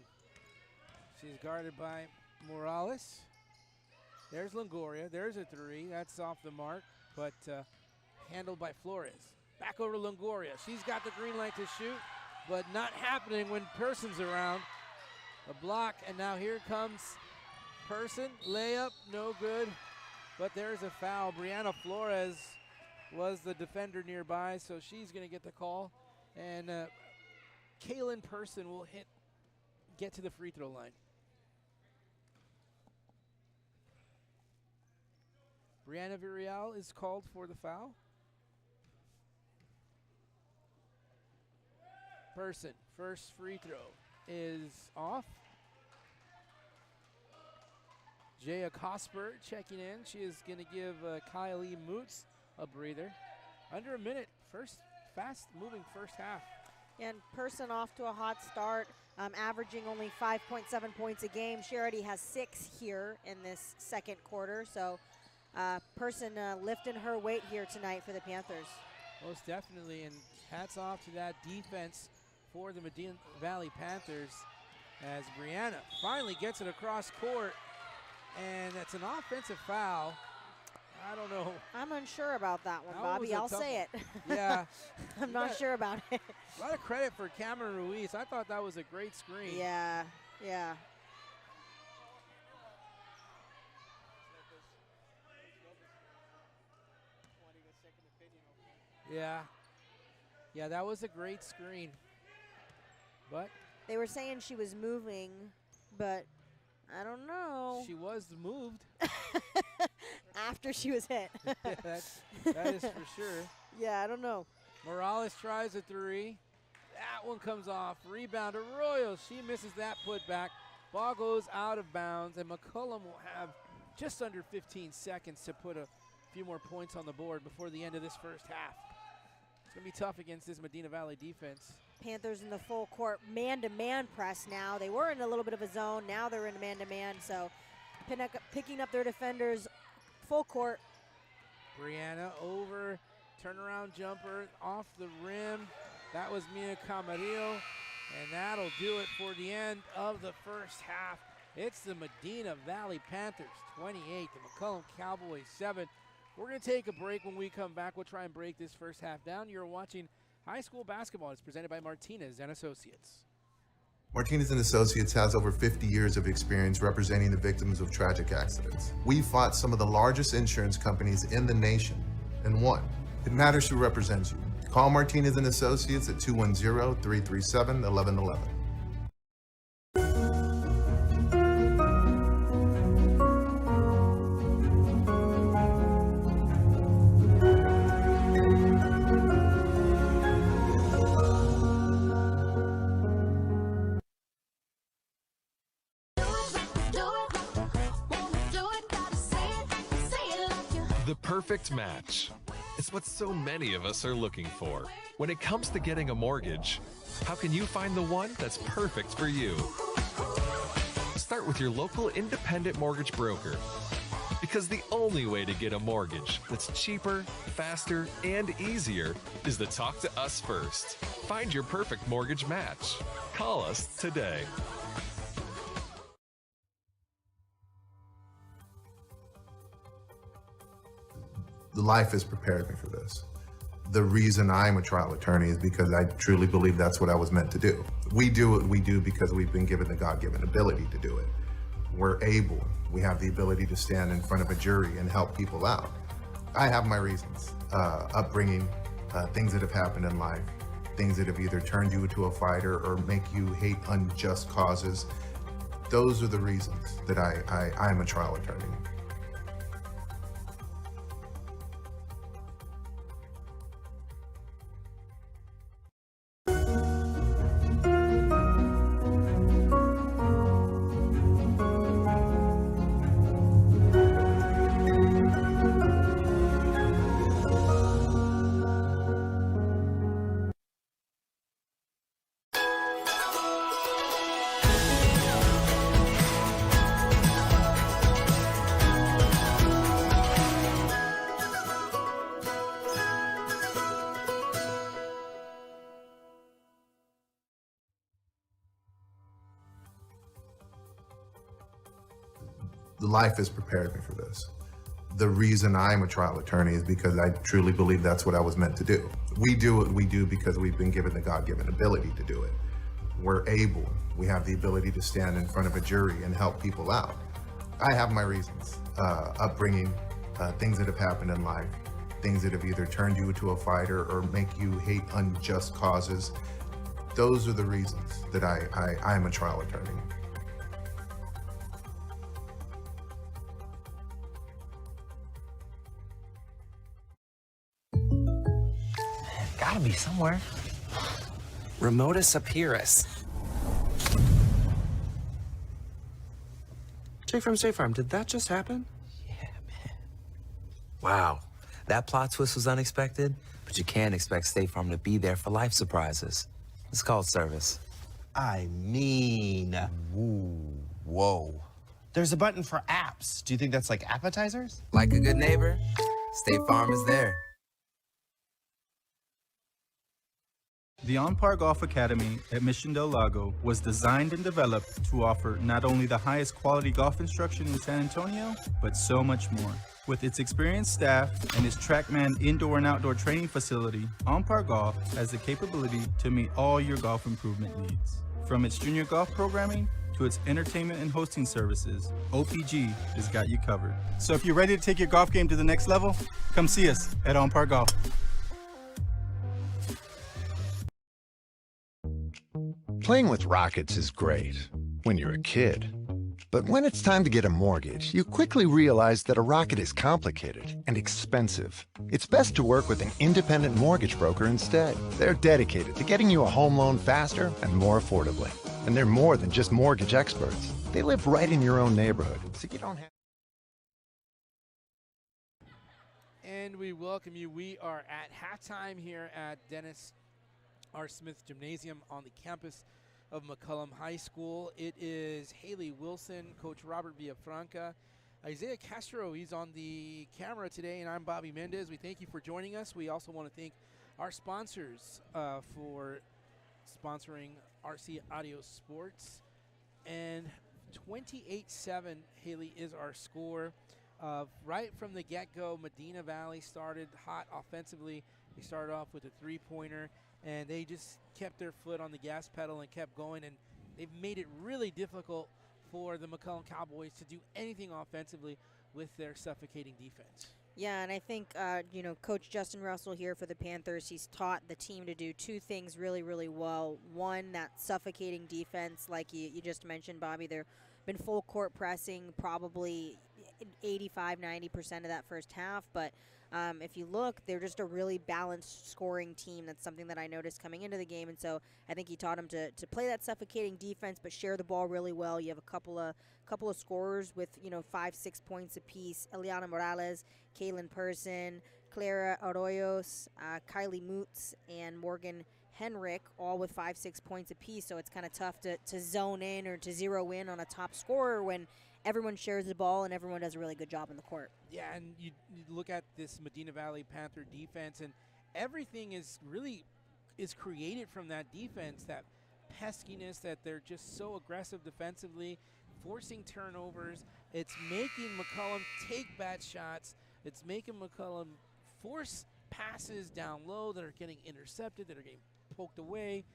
[SPEAKER 1] She's guarded by Morales. There's Longoria. There's a three. That's off the mark, but handled by Flores. Back over to Longoria. She's got the green light to shoot, but not happening when Person's around. A block, and now here comes Person. Layup, no good, but there's a foul. Brianna Flores was the defender nearby, so she's going to get the call. And Kaylin Person will get to the free throw line. Brianna Villarreal is called for the foul. Person, first free throw is off. Jaya Cosper checking in. She is going to give Kylie Moots a breather. Under a minute, fast-moving first half.
[SPEAKER 8] And Person off to a hot start, averaging only 5.7 points a game. She already has 6 here in this second quarter, so Person lifting her weight here tonight for the Panthers.
[SPEAKER 1] Most definitely, and hats off to that defense for the Medina Valley Panthers as Brianna finally gets it across court, and it's an offensive foul. I don't know.
[SPEAKER 8] I'm unsure about that one,
[SPEAKER 1] That
[SPEAKER 8] Bobby.
[SPEAKER 1] was a
[SPEAKER 8] I'll
[SPEAKER 1] tough
[SPEAKER 8] say it.
[SPEAKER 1] Yeah.
[SPEAKER 8] I'm not sure about it.
[SPEAKER 1] A lot of credit for Cameron Ruiz. I thought that was a great screen.
[SPEAKER 8] Yeah, yeah.
[SPEAKER 1] Yeah, that was a great screen. But
[SPEAKER 8] they were saying she was moving, but I don't know.
[SPEAKER 1] She was moved.
[SPEAKER 8] After she was hit.
[SPEAKER 1] that is for sure.
[SPEAKER 8] Yeah, I don't know.
[SPEAKER 1] Morales tries a three. That one comes off. Rebound Arroyo. She misses that putback. Ball goes out of bounds, and McCollum will have just under 15 seconds to put a few more points on the board before the end of this first half. It's going to be tough against this Medina Valley defense.
[SPEAKER 8] Panthers in the full court man-to-man press now. They were in a little bit of a zone. Now they're in man-to-man, so picking up their defenders full court.
[SPEAKER 1] Brianna over, turnaround jumper off the rim. That was Mia Camarillo, and that'll do it for the end of the first half. It's the Medina Valley Panthers 28, the McCollum Cowboys 7. We're going to take a break. When we come back, we'll try and break this first half down. You're watching high school basketball. It's presented by Martinez and Associates.
[SPEAKER 2] Martinez and Associates has over 50 years of experience representing the victims of tragic accidents. We fought some of the largest insurance companies in the nation and won. It matters who represents you. Call Martinez and Associates at 210-337-1111.
[SPEAKER 3] The perfect match. It's what so many of us are looking for. When it comes to getting a mortgage, how can you find the one that's perfect for you? Start with your local independent mortgage broker. Because the only way to get a mortgage that's cheaper, faster, and easier is to talk to us first. Find your perfect mortgage match. Call us today.
[SPEAKER 2] Life has prepared me for this. The reason I'm a trial attorney is because I truly believe that's what I was meant to do. We do what we do because we've been given the God-given ability to do it. We're able, we have the ability to stand in front of a jury and help people out. I have my reasons, upbringing, things that have happened in life, things that have either turned you into a fighter or make you hate unjust causes. Those are the reasons that I'm a trial attorney. life has prepared me for this. The reason I'm a trial attorney is because I truly believe that's what I was meant to do. We do what we do because we've been given the God-given ability to do it. We have the ability to stand in front of a jury and help people out. I have my reasons, upbringing, things that have happened in life, things that have either turned you into a fighter or make you hate unjust causes. Those are the reasons that I'm a trial attorney.
[SPEAKER 4] Gotta be somewhere. Remotus Apirus. Jake from State Farm, did that just happen? Yeah, man. Wow. That plot twist was unexpected, but you can't expect State Farm to be there for life surprises. It's called service.
[SPEAKER 5] I mean, whoa. There's a button for apps. Do you think that's like appetizers?
[SPEAKER 4] Like a good neighbor, State Farm is there.
[SPEAKER 6] The On-Par Golf Academy at Mission Del Lago was designed and developed to offer not only the highest quality golf instruction in San Antonio, but so much more. With its experienced staff and its TrackMan indoor and outdoor training facility, On-Par Golf has the capability to meet all your golf improvement needs. From its junior golf programming to its entertainment and hosting services, OPG has got you covered. So if you're ready to take your golf game to the next level, come see us at On-Par Golf.
[SPEAKER 7] Playing with rockets is great when you're a kid. But when it's time to get a mortgage, you quickly realize that a rocket is complicated and expensive. It's best to work with an independent mortgage broker instead. They're dedicated to getting you a home loan faster and more affordably. And they're more than just mortgage experts. They live right in your own neighborhood, so you don't have...
[SPEAKER 1] And we welcome you. We are at halftime here at Dennis R. Smith Gymnasium on the campus of McCollum High School. It is Haley Wilson, Coach Robert Villafranca, Isaiah Castro. He's on the camera today, and I'm Bobby Mendez. We thank you for joining us. We also want to thank our sponsors for sponsoring RC Audio Sports. And 28-7, Haley, is our score. Right from the get-go, Medina Valley started hot offensively. They started off with a three-pointer, and they just kept their foot on the gas pedal and kept going, and they've made it really difficult for the McCollum Cowboys to do anything offensively with their suffocating defense.
[SPEAKER 8] Yeah, and I think, Coach Justin Russell here for the Panthers, he's taught the team to do two things really, really well. One, that suffocating defense, like you just mentioned, Bobby. They've been full court pressing probably 85-90% of that first half, but if you look, they're just a really balanced scoring team. That's something that I noticed coming into the game, and so I think he taught them to play that suffocating defense, but share the ball really well. You have a couple of scorers with 5-6 points apiece: Eliana Morales, Kaylin Person, Clara Arroyos, Kylie Moots, and Morgan Henrik, all with 5-6 points apiece. So it's kind of tough to zone in or to zero in on a top scorer when everyone shares the ball and everyone does a really good job in the court.
[SPEAKER 1] Yeah, and you look at this Medina Valley Panther defense, and everything is created from that defense, that peskiness, that they're just so aggressive defensively, forcing turnovers. It's making McCollum take bad shots. It's making McCollum force passes down low that are getting intercepted, that are getting poked away.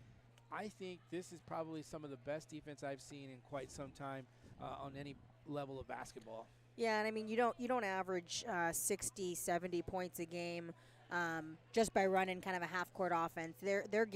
[SPEAKER 1] I think this is probably some of the best defense I've seen in quite some time on any level of basketball.
[SPEAKER 8] Yeah, and I mean, you don't average 60, 70 points a game just by running kind of a half-court offense. They're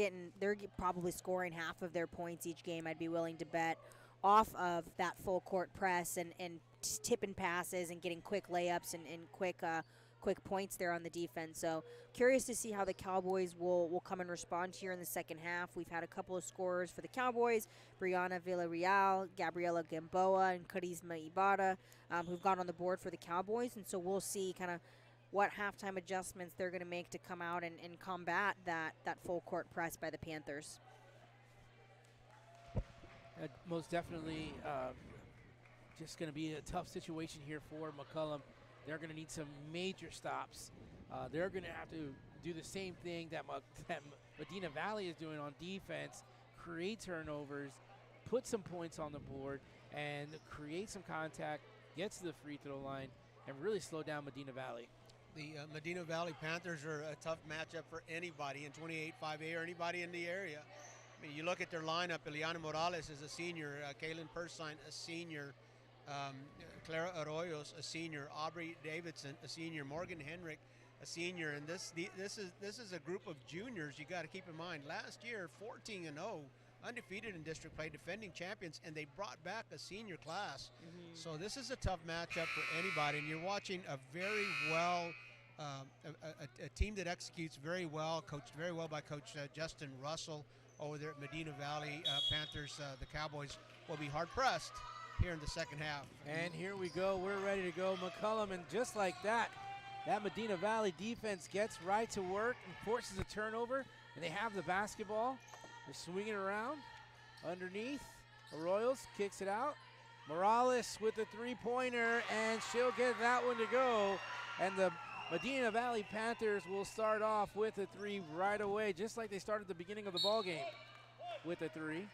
[SPEAKER 8] probably scoring half of their points each game, I'd be willing to bet, off of that full court press and tipping passes and getting quick layups and quick points there on the defense. So curious to see how the Cowboys will come and respond here in the second half. We've had a couple of scorers for the Cowboys: Brianna Villarreal, Gabriela Gamboa, and Charisma Ibarra, who've gone on the board for the Cowboys. And so we'll see kind of what halftime adjustments they're going to make to come out and combat that full court press by the Panthers.
[SPEAKER 1] Most definitely just going to be a tough situation here for McCollum. They're going to need some major stops. They're going to have to do the same thing that Medina Valley is doing on defense: create turnovers, put some points on the board, and create some contact gets to the free throw line and really slow down Medina Valley.
[SPEAKER 9] The Medina Valley Panthers are a tough matchup for anybody in 28-5A or anybody in the area. I mean, you look at their lineup, Eliana Morales is a senior, Kaylin Persine, a senior, Clara Arroyos, a senior, Aubrey Davidson, a senior, Morgan Henrik, a senior, and this is a group of juniors you got to keep in mind. Last year, 14-0, undefeated in district play, defending champions, and they brought back a senior class. So this is a tough matchup for anybody, and you're watching a very well, a team that executes very well, coached very well by Coach Justin Russell over there at Medina Valley Panthers. The Cowboys will be hard-pressed here in the second half.
[SPEAKER 1] And here we go. We're ready to go. McCollum, and just like that, that Medina Valley defense gets right to work and forces a turnover, and they have the basketball. They're swinging around underneath. Arroyos kicks it out. Morales with the three-pointer, and she'll get that one to go. And the Medina Valley Panthers will start off with a three right away, just like they started at the beginning of the ball game with a three.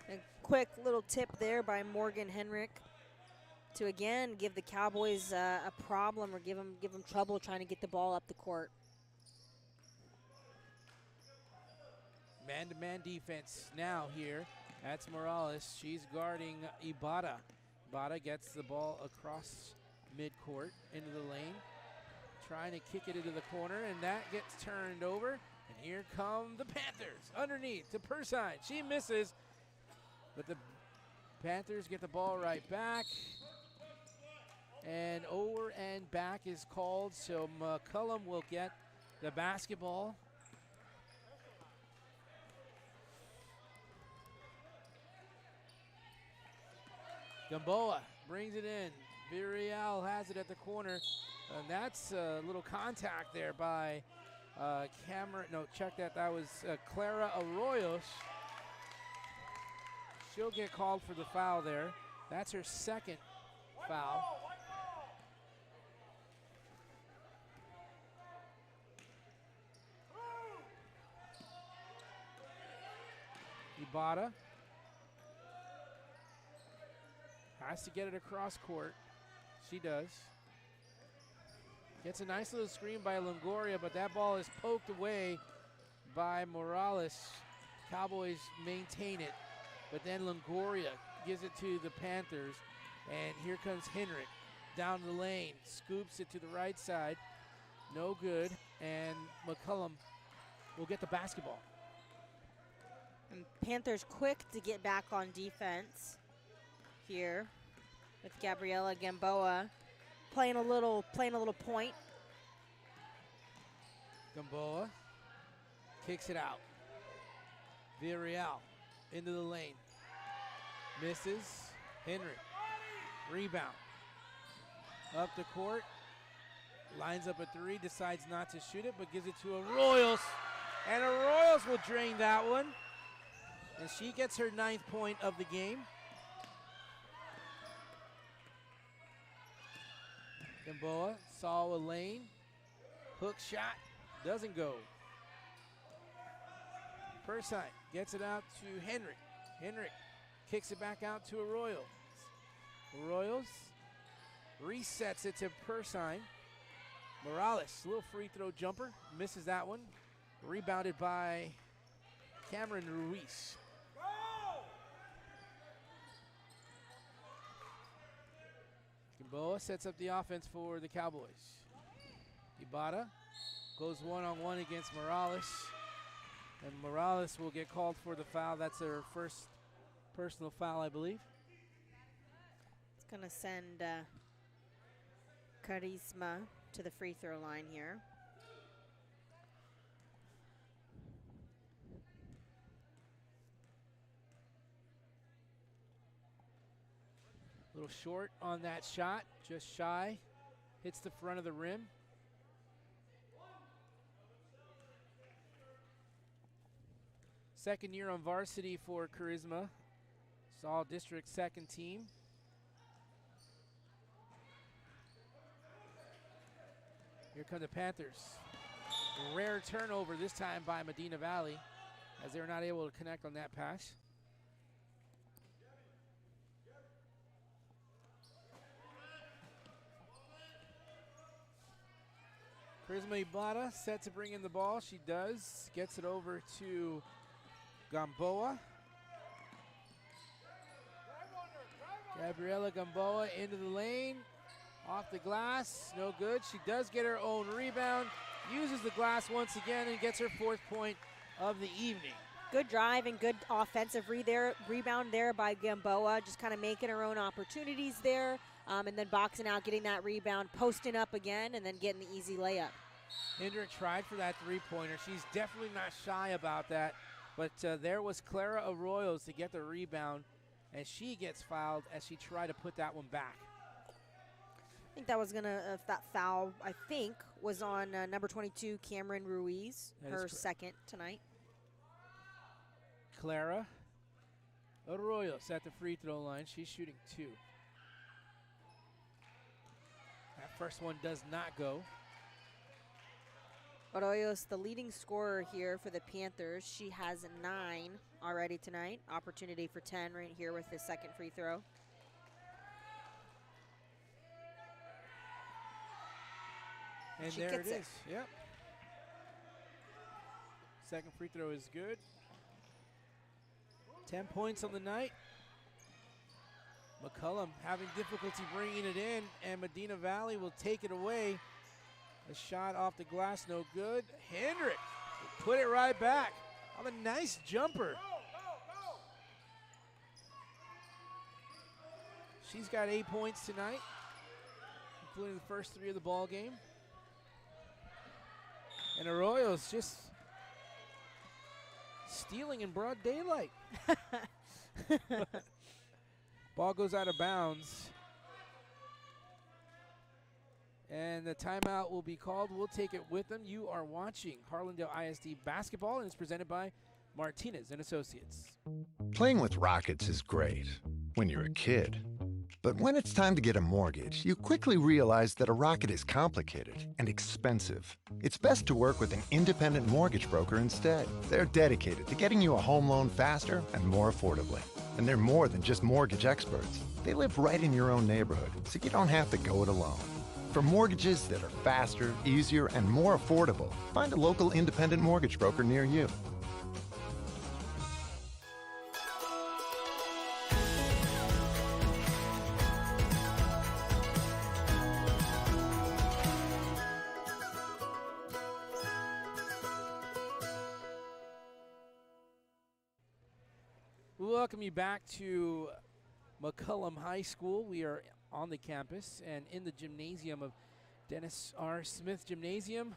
[SPEAKER 8] A quick little tip there by Morgan Henrik to again give the Cowboys a problem or give them trouble trying to get the ball up the court.
[SPEAKER 1] Man-to-man defense now here. That's Morales. She's guarding Ibarra. Ibarra gets the ball across midcourt into the lane, trying to kick it into the corner, and that gets turned over. And here come the Panthers underneath to Persine. She misses, but the Panthers get the ball right back. And over and back is called, so McCollum will get the basketball. Gamboa brings it in. Virial has it at the corner. And that's a little contact there by Cameron. No, check that. That was Clara Arroyos. She'll get called for the foul there. That's her second foul. Ibarra has to get it across court. She does. Gets a nice little screen by Longoria, but that ball is poked away by Morales. Cowboys maintain it, but then Longoria gives it to the Panthers, and here comes Henrik down the lane, scoops it to the right side. No good, and McCollum will get the basketball.
[SPEAKER 8] And Panthers quick to get back on defense here with Gabriela Gamboa playing a little point.
[SPEAKER 1] Gamboa kicks it out. Villarreal into the lane. Misses. Henry. Rebound. Up the court. Lines up a three. Decides not to shoot it, but gives it to Arroyos. And Arroyos will drain that one. And she gets her 9th point of the game. Gamboa saw a lane. Hook shot. Doesn't go. Persine gets it out to Henrik. Henrik kicks it back out to Arroyos. Arroyos resets it to Persine. Morales, little free throw jumper. Misses that one. Rebounded by Cameron Ruiz. Gamboa sets up the offense for the Cowboys. Ibarra goes one-on-one against Morales. And Morales will get called for the foul. That's her first personal foul, I believe.
[SPEAKER 8] It's going to send Charisma to the free throw line here.
[SPEAKER 1] A little short on that shot, just shy. Hits the front of the rim. Second year on varsity for Charisma. It's all district second team. Here come the Panthers. Rare turnover this time by Medina Valley as they're not able to connect on that pass. Prisma Ibarra set to bring in the ball. She does. Gets it over to Gamboa. Gabriela Gamboa into the lane. Off the glass. No good. She does get her own rebound. Uses the glass once again and gets her 4th point of the evening.
[SPEAKER 8] Good drive and good offensive rebound there by Gamboa. Just kind of making her own opportunities there. And then boxing out, getting that rebound, posting up again, and then getting the easy layup.
[SPEAKER 1] Hendrick tried for that three-pointer. She's definitely not shy about that. But there was Clara Arroyos to get the rebound, and she gets fouled as she tried to put that one back.
[SPEAKER 8] I think that was that foul, I think, was on number 22, Cameron Ruiz, her second tonight.
[SPEAKER 1] Clara Arroyos at the free throw line. She's shooting 2. That first one does not go.
[SPEAKER 8] Arroyos, the leading scorer here for the Panthers. She has 9 already tonight. Opportunity for 10 right here with the second free throw.
[SPEAKER 1] And
[SPEAKER 8] she
[SPEAKER 1] there it
[SPEAKER 8] gets
[SPEAKER 1] is. Yep. Second free throw is good. 10 points on the night. McCollum having difficulty bringing it in, and Medina Valley will take it away. A shot off the glass, no good. Hendrick put it right back on a nice jumper. She's got 8 points tonight, including the first 3 of the ball game. And Arroyo's just stealing in broad daylight. Ball goes out of bounds. And the timeout will be called. We'll take it with them. You are watching Harlandale ISD basketball, and it's presented by Martinez and Associates.
[SPEAKER 7] Playing with rockets is great when you're a kid. But when it's time to get a mortgage, you quickly realize that a rocket is complicated and expensive. It's best to work with an independent mortgage broker instead. They're dedicated to getting you a home loan faster and more affordably. And they're more than just mortgage experts. They live right in your own neighborhood, so you don't have to go it alone. For mortgages that are faster, easier, and more affordable, find a local independent mortgage broker near you.
[SPEAKER 1] We welcome you back to McCollum High School. We are on the campus and in the gymnasium of Dennis R. Smith Gymnasium,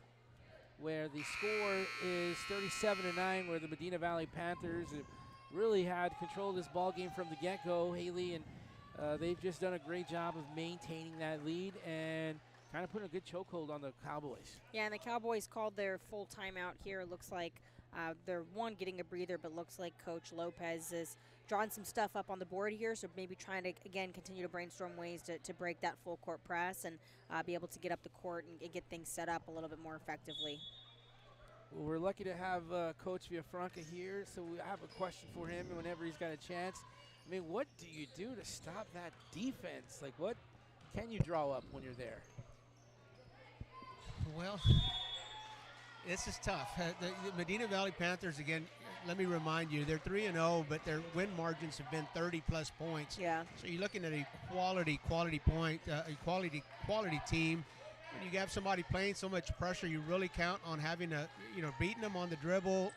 [SPEAKER 1] where the score is 37-9, where the Medina Valley Panthers really had control of this ball game from the get-go, Haley, and they've just done a great job of maintaining that lead and kind of putting a good chokehold on the Cowboys.
[SPEAKER 8] Yeah, and the Cowboys called their full timeout here. It looks like they're getting a breather, but looks like Coach Lopez is drawing some stuff up on the board here, so maybe trying to, again, continue to brainstorm ways to break that full court press and be able to get up the court and get things set up a little bit more effectively.
[SPEAKER 1] Well, we're lucky to have Coach Villafranca here, so I have a question for him whenever he's got a chance. I mean, what do you do to stop that defense? Like, what can you draw up when you're there?
[SPEAKER 9] Well, this is tough. The Medina Valley Panthers, again, let me remind you, they're 3-0, but their win margins have been 30-plus points.
[SPEAKER 8] Yeah.
[SPEAKER 9] So you're looking at a quality team. When you have somebody playing so much pressure, you really count on having beating them on the dribble,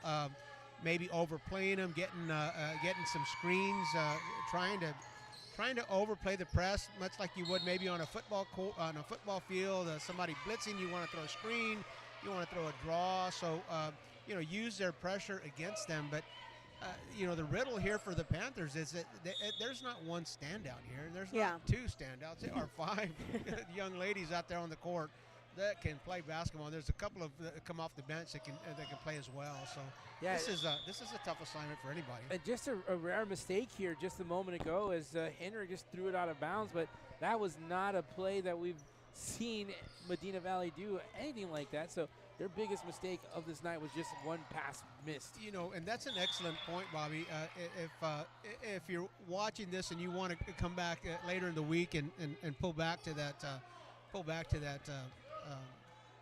[SPEAKER 9] maybe overplaying them, getting some screens, trying to overplay the press, much like you would maybe on a football field. Somebody blitzing, you want to throw a screen. You want to throw a draw, so use their pressure against them. But the riddle here for the Panthers is that there's not one standout here. There's not 2 standouts. There are 5 young ladies out there on the court that can play basketball. There's a couple of that come off the bench that can play as well. So this is a tough assignment for anybody.
[SPEAKER 1] And just a rare mistake here just a moment ago as Henry just threw it out of bounds, but that was not a play that we've seen Medina Valley do anything like that. So their biggest mistake of this night was just one pass missed.
[SPEAKER 9] And that's an excellent point, Bobby. If you're watching this and you want to come back later in the week and pull back to that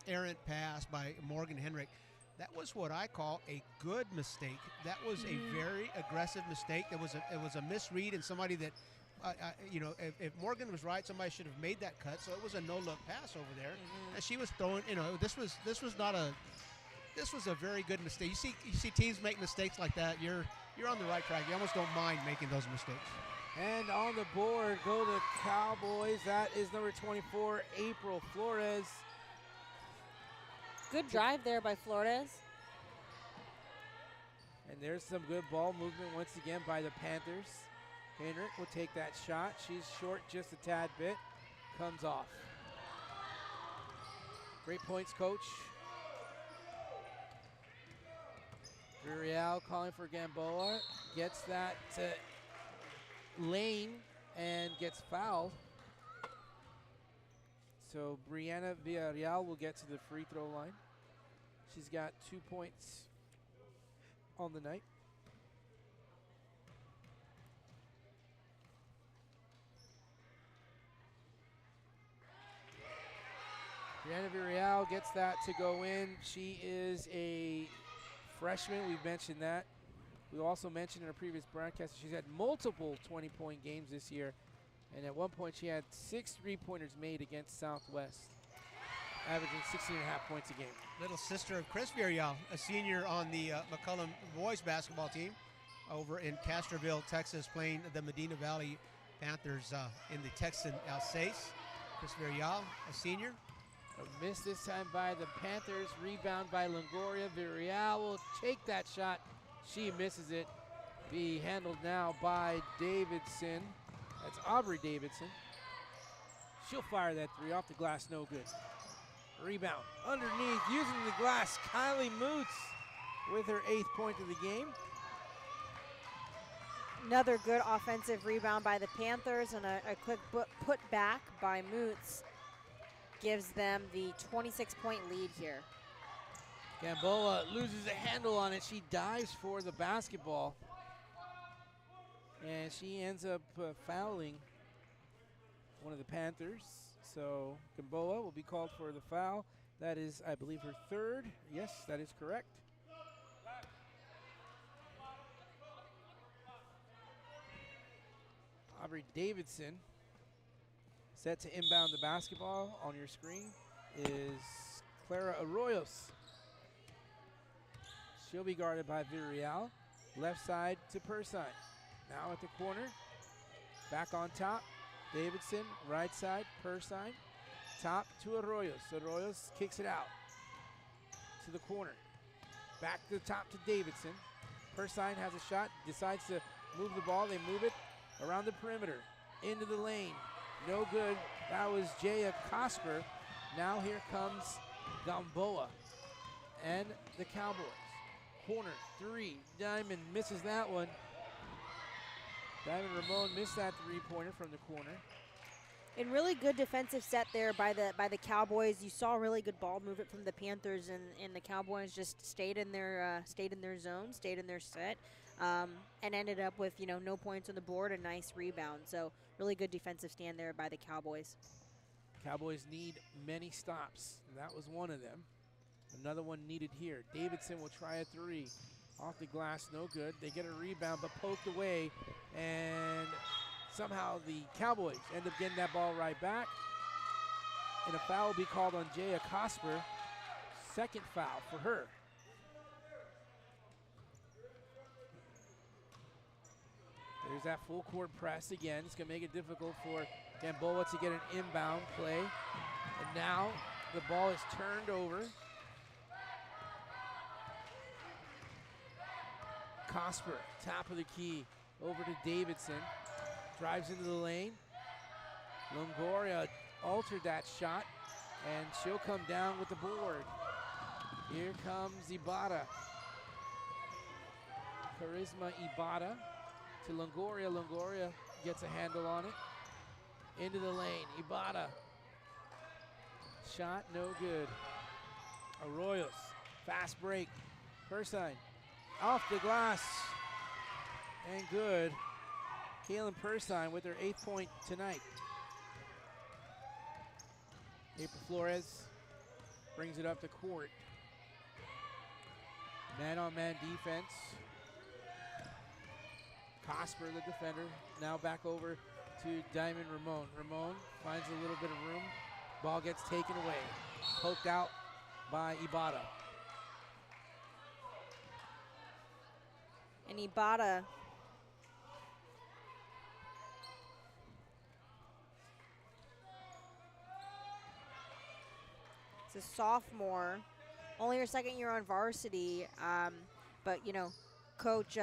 [SPEAKER 9] errant pass by Morgan Henrik. That was what I call a good mistake. That was a very aggressive mistake. It was a misread, and somebody that, you know, if Morgan was right, somebody should have made that cut. So it was a no-look pass over there, and she was throwing. You know, this was a very good mistake. You see teams make mistakes like that. You're on the right track. You almost don't mind making those mistakes.
[SPEAKER 1] And on the board go the Cowboys. That is number 24, April Flores.
[SPEAKER 8] Good drive there by Flores.
[SPEAKER 1] And there's some good ball movement once again by the Panthers. Henrik will take that shot. She's short just a tad bit. Comes off. Great points, coach. Villarreal calling for Gamboa. Gets that to Lane and gets fouled. So Brianna Villarreal will get to the free throw line. She's got 2 points on the night. Brianna Villarreal gets that to go in. She is a freshman. We've mentioned that. We also mentioned in a previous broadcast she's had multiple 20-point games this year. And at one point she had 6 3-pointers made against Southwest, averaging 16.5 points a game.
[SPEAKER 9] Little sister of Chris Villarreal, a senior on the McCollum boys basketball team over in Castroville, Texas, playing the Medina Valley Panthers in the Texan Alsace. Chris Villarreal, a senior.
[SPEAKER 1] A miss this time by the Panthers. Rebound by Longoria. Villarreal will take that shot. She misses it. Be handled now by Davidson. That's Aubrey Davidson. She'll fire that three off the glass, no good. Rebound underneath, using the glass. Kylie Moots with her 8th point of the game.
[SPEAKER 8] Another good offensive rebound by the Panthers, and a quick put back by Moots gives them the 26-point lead here.
[SPEAKER 1] Gamboa loses a handle on it. She dives for the basketball. And she ends up fouling one of the Panthers. So Gamboa will be called for the foul. That is, I believe, her 3rd. Yes, that is correct. Aubrey Davidson set to inbound the basketball. On your screen is Clara Arroyos. She'll be guarded by Villarreal. Left side to Persine. Now at the corner, back on top, Davidson, right side, Persine, top to Arroyos. Arroyos kicks it out to the corner. Back to the top to Davidson. Persine has a shot, decides to move the ball. They move it around the perimeter, into the lane. No good. That was Jaya Cosper. Now here comes Gamboa and the Cowboys. Corner, 3, Diamond misses that one. Diamond Ramon missed that 3-pointer from the corner.
[SPEAKER 8] And really good defensive set there by the Cowboys. You saw really good ball movement from the Panthers, and the Cowboys just stayed in their zone, stayed in their set, and ended up with no points on the board, a nice rebound. So really good defensive stand there by the Cowboys.
[SPEAKER 1] Cowboys need many stops, and that was one of them. Another one needed here. Davidson will try a 3. Off the glass, no good. They get a rebound, but poked away, and somehow the Cowboys end up getting that ball right back. And a foul will be called on Jaya Cosper. 2nd foul for her. There's that full court press again. It's going to make it difficult for Gamboa to get an inbound play. And now the ball is turned over. Cosper, top of the key, over to Davidson. Drives into the lane. Longoria altered that shot, and she'll come down with the board. Here comes Ibarra. Charisma Ibarra to Longoria. Longoria gets a handle on it. Into the lane, Ibarra. Shot, no good. Arroyos, fast break. Persine. Off the glass, and good. Kaylin Persine with her 8th point tonight. April Flores brings it up the court. Man-on-man defense. Cosper, the defender, now back over to Diamond Ramon. Ramon finds a little bit of room. Ball gets taken away. Poked out by Ibarra.
[SPEAKER 8] And Ibarra is a sophomore, only her second year on varsity, but you know, Coach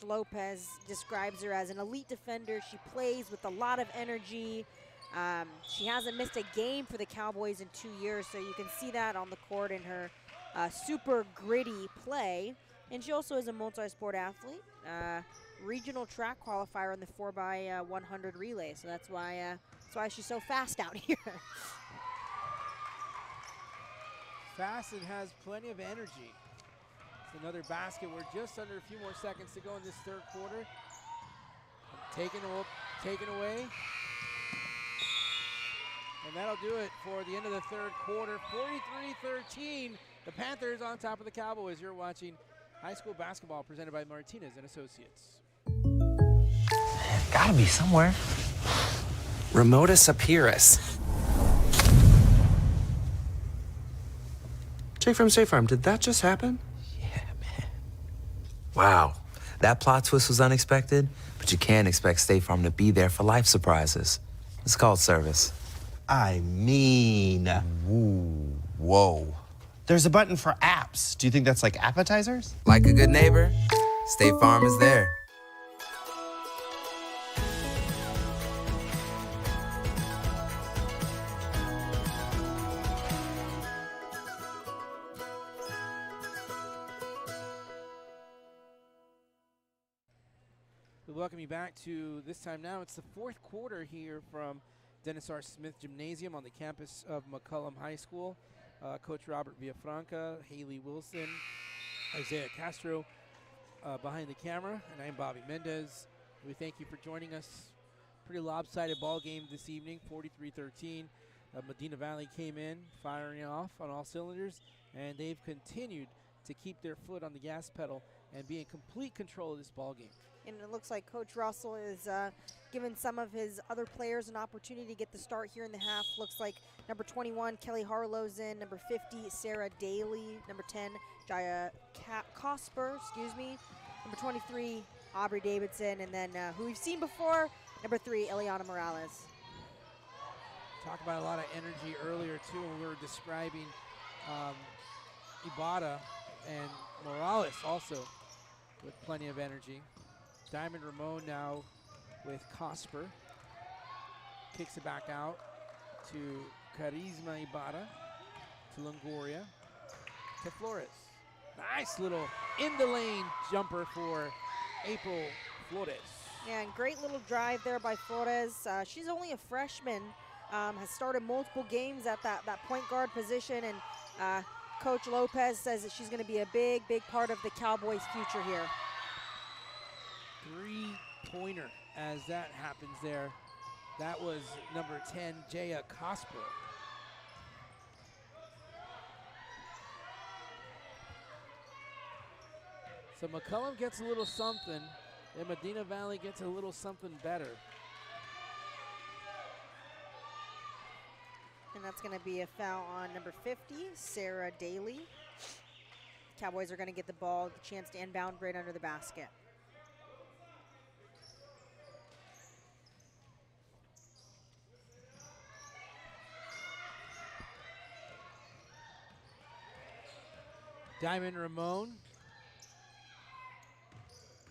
[SPEAKER 8] Lopez describes her as an elite defender. She plays with a lot of energy. She hasn't missed a game for the Cowboys in 2 years, so you can see that on the court in her super gritty play. And she also is a multi-sport athlete, regional track qualifier in the 4x100 relay. So that's why she's so fast out here.
[SPEAKER 1] Fast and has plenty of energy. It's another basket. We're just under a few more seconds to go in this third quarter. Taken away. And that'll do it for the end of the third quarter. 43-13. The Panthers on top of the Cowboys. You're watching high school basketball presented by Martinez and Associates.
[SPEAKER 4] Gotta be somewhere. Remotus Apirus.
[SPEAKER 5] Jake from State Farm, did that just happen?
[SPEAKER 4] Yeah, man. Wow. That plot twist was unexpected, but you can't expect State Farm to be there for life surprises. It's called service.
[SPEAKER 5] I mean, whoa. There's a button for apps. Do you think that's like appetizers?
[SPEAKER 4] Like a good neighbor, State Farm is there.
[SPEAKER 1] We welcome you back to this time now. It's the fourth quarter here from Dennis R. Smith Gymnasium on the campus of McCollum High School. Coach Robert Villafranca, Haley Wilson, Isaiah Castro behind the camera, and I'm Bobby Mendez. We thank you for joining us. Pretty lopsided ball game this evening, 43-13. Medina Valley came in firing off on all cylinders, and they've continued to keep their foot on the gas pedal and be in complete control of this ball game.
[SPEAKER 8] And it looks like Coach Russell is giving some of his other players an opportunity to get the start here in the half. Looks like number 21, Kelly Harlow's in. Number 50, Sarah Daly. Number 10, Jaya Cosper, Number 23, Aubrey Davidson. And then who we've seen before, number 3, Eliana Morales.
[SPEAKER 1] Talked about a lot of energy earlier, too, when we were describing Ibarra and Morales also with plenty of energy. Diamond Ramon now with Cosper. Kicks it back out to Charisma Ibarra, to Longoria, to Flores. Nice little in the lane jumper for April Flores.
[SPEAKER 8] Yeah, and great little drive there by Flores. She's only a freshman, has started multiple games at that point guard position, and Coach Lopez says that she's going to be a big part of the Cowboys' future here.
[SPEAKER 1] Three-pointer as that happens there. That was number 10, Jaya Cosper. So McCollum gets a little something, and Medina Valley gets a little something better.
[SPEAKER 8] And that's going to be a foul on number 50, Sarah Daly. Cowboys are going to get the ball, the chance to inbound right under the basket.
[SPEAKER 1] Diamond Ramon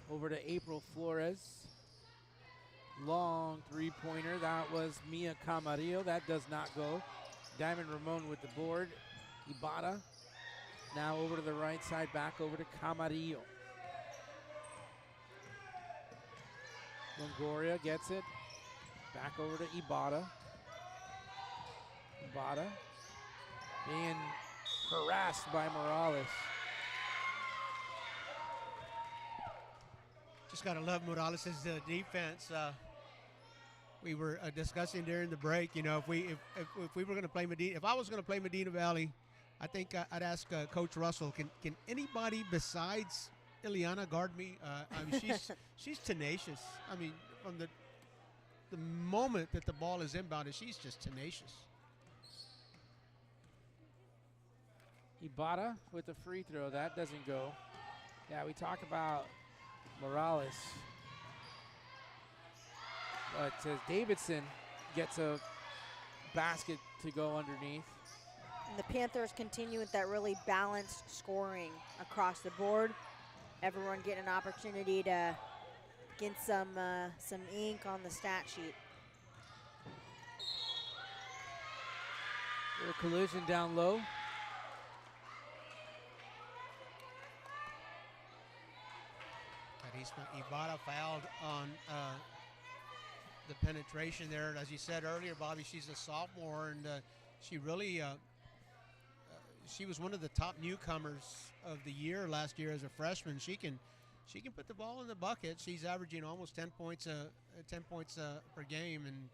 [SPEAKER 1] over to April Flores. Long three-pointer. That was Mia Camarillo. That does not go. Diamond Ramon with the board. Ibarra now over to the right side, back over to Camarillo. Longoria gets it. Back over to Ibarra. Ibarra being harassed by Morales.
[SPEAKER 9] Just got to love Morales' defense. We were discussing during the break, you know, if we were going to play Medina, if I was going to play Medina Valley I think I'd ask Coach Russell, can anybody besides Ileana guard me? I mean, she's tenacious. I mean, from the moment that the ball is inbounded, she's just tenacious.
[SPEAKER 1] Ibarra with the free throw. That doesn't go. Yeah, we talk about Morales. But Davidson gets a basket to go underneath.
[SPEAKER 8] And the Panthers continue with that really balanced scoring across the board. Everyone getting an opportunity to get some ink on the stat sheet.
[SPEAKER 1] Little collision down low.
[SPEAKER 9] Ibarra fouled on the penetration there. As you said earlier, Bobby, she's a sophomore, and she really she was one of the top newcomers of the year last year as a freshman. She can put the ball in the bucket. She's averaging almost 10 points per game, and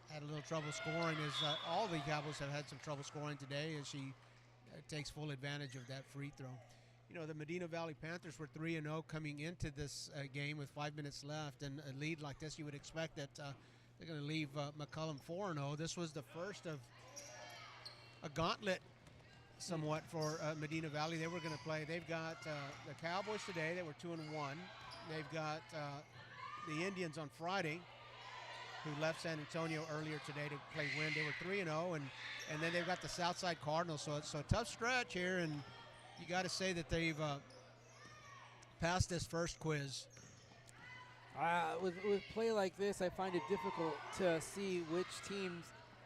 [SPEAKER 9] had a little trouble scoring. As all the Cowboys have had some trouble scoring today, as she takes full advantage of that free throw. You know, the Medina Valley Panthers were 3-0 coming into this game with 5 minutes left, and a lead like this, you would expect that they're going to leave McCollum 4-0. This was the first of a gauntlet somewhat for Medina Valley. They were going to play. They've got the Cowboys today. They were 2-1. They've got the Indians on Friday, who left San Antonio earlier today to play Wynn. They were 3-0, and then they've got the Southside Cardinals. So it's a tough stretch here, and you got to say that they've passed this first quiz.
[SPEAKER 1] With play like this, I find it difficult to see which teams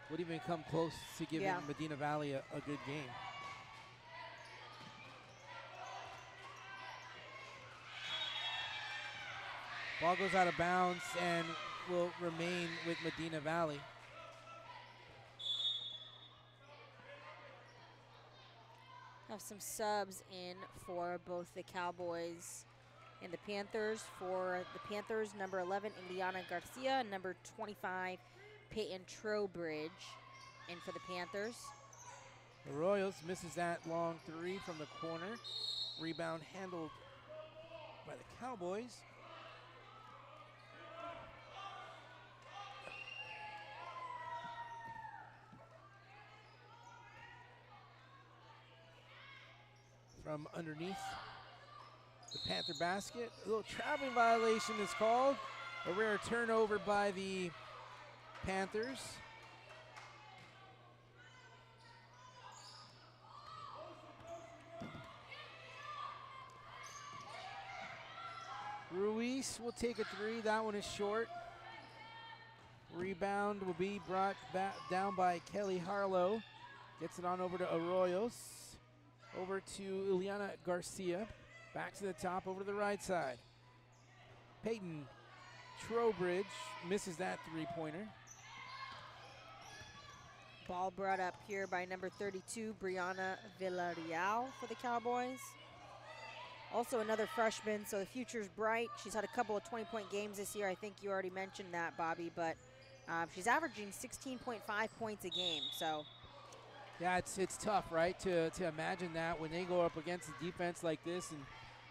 [SPEAKER 1] would even come close to giving Medina Valley a good game. Ball goes out of bounds and will remain with Medina Valley.
[SPEAKER 8] Have some subs in for both the Cowboys and the Panthers. For the Panthers, number 11, Ileana Garcia, and number 25, Peyton Trowbridge. And for the Panthers,
[SPEAKER 1] The Royals misses that long three from the corner. Rebound handled by the Cowboys. From underneath the Panther basket. A little traveling violation is called. A rare turnover by the Panthers. Ruiz will take a three. That one is short. Rebound will be brought back down by Kelly Harlow. Gets it on over to Arroyos. Over to Ileana Garcia. Back to the top, over to the right side. Peyton Trowbridge misses that three-pointer.
[SPEAKER 8] ball brought up here by number 32, Brianna Villarreal for the Cowboys. Also another freshman, so the future's bright. She's had a couple of 20-point games this year. I think you already mentioned that, Bobby, but she's averaging 16.5 points a game, so.
[SPEAKER 1] Yeah, it's tough, right, to imagine that when they go up against a defense like this, and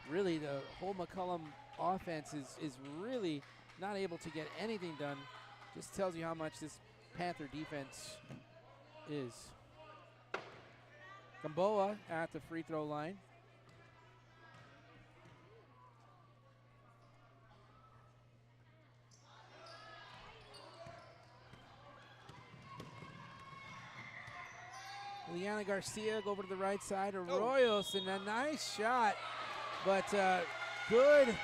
[SPEAKER 1] really the whole McCollum offense is really not able to get anything done. Just tells you how much this Panther defense is. Gamboa at the free throw line. Ileana Garcia go over to the right side. Arroyos, and a nice shot, but good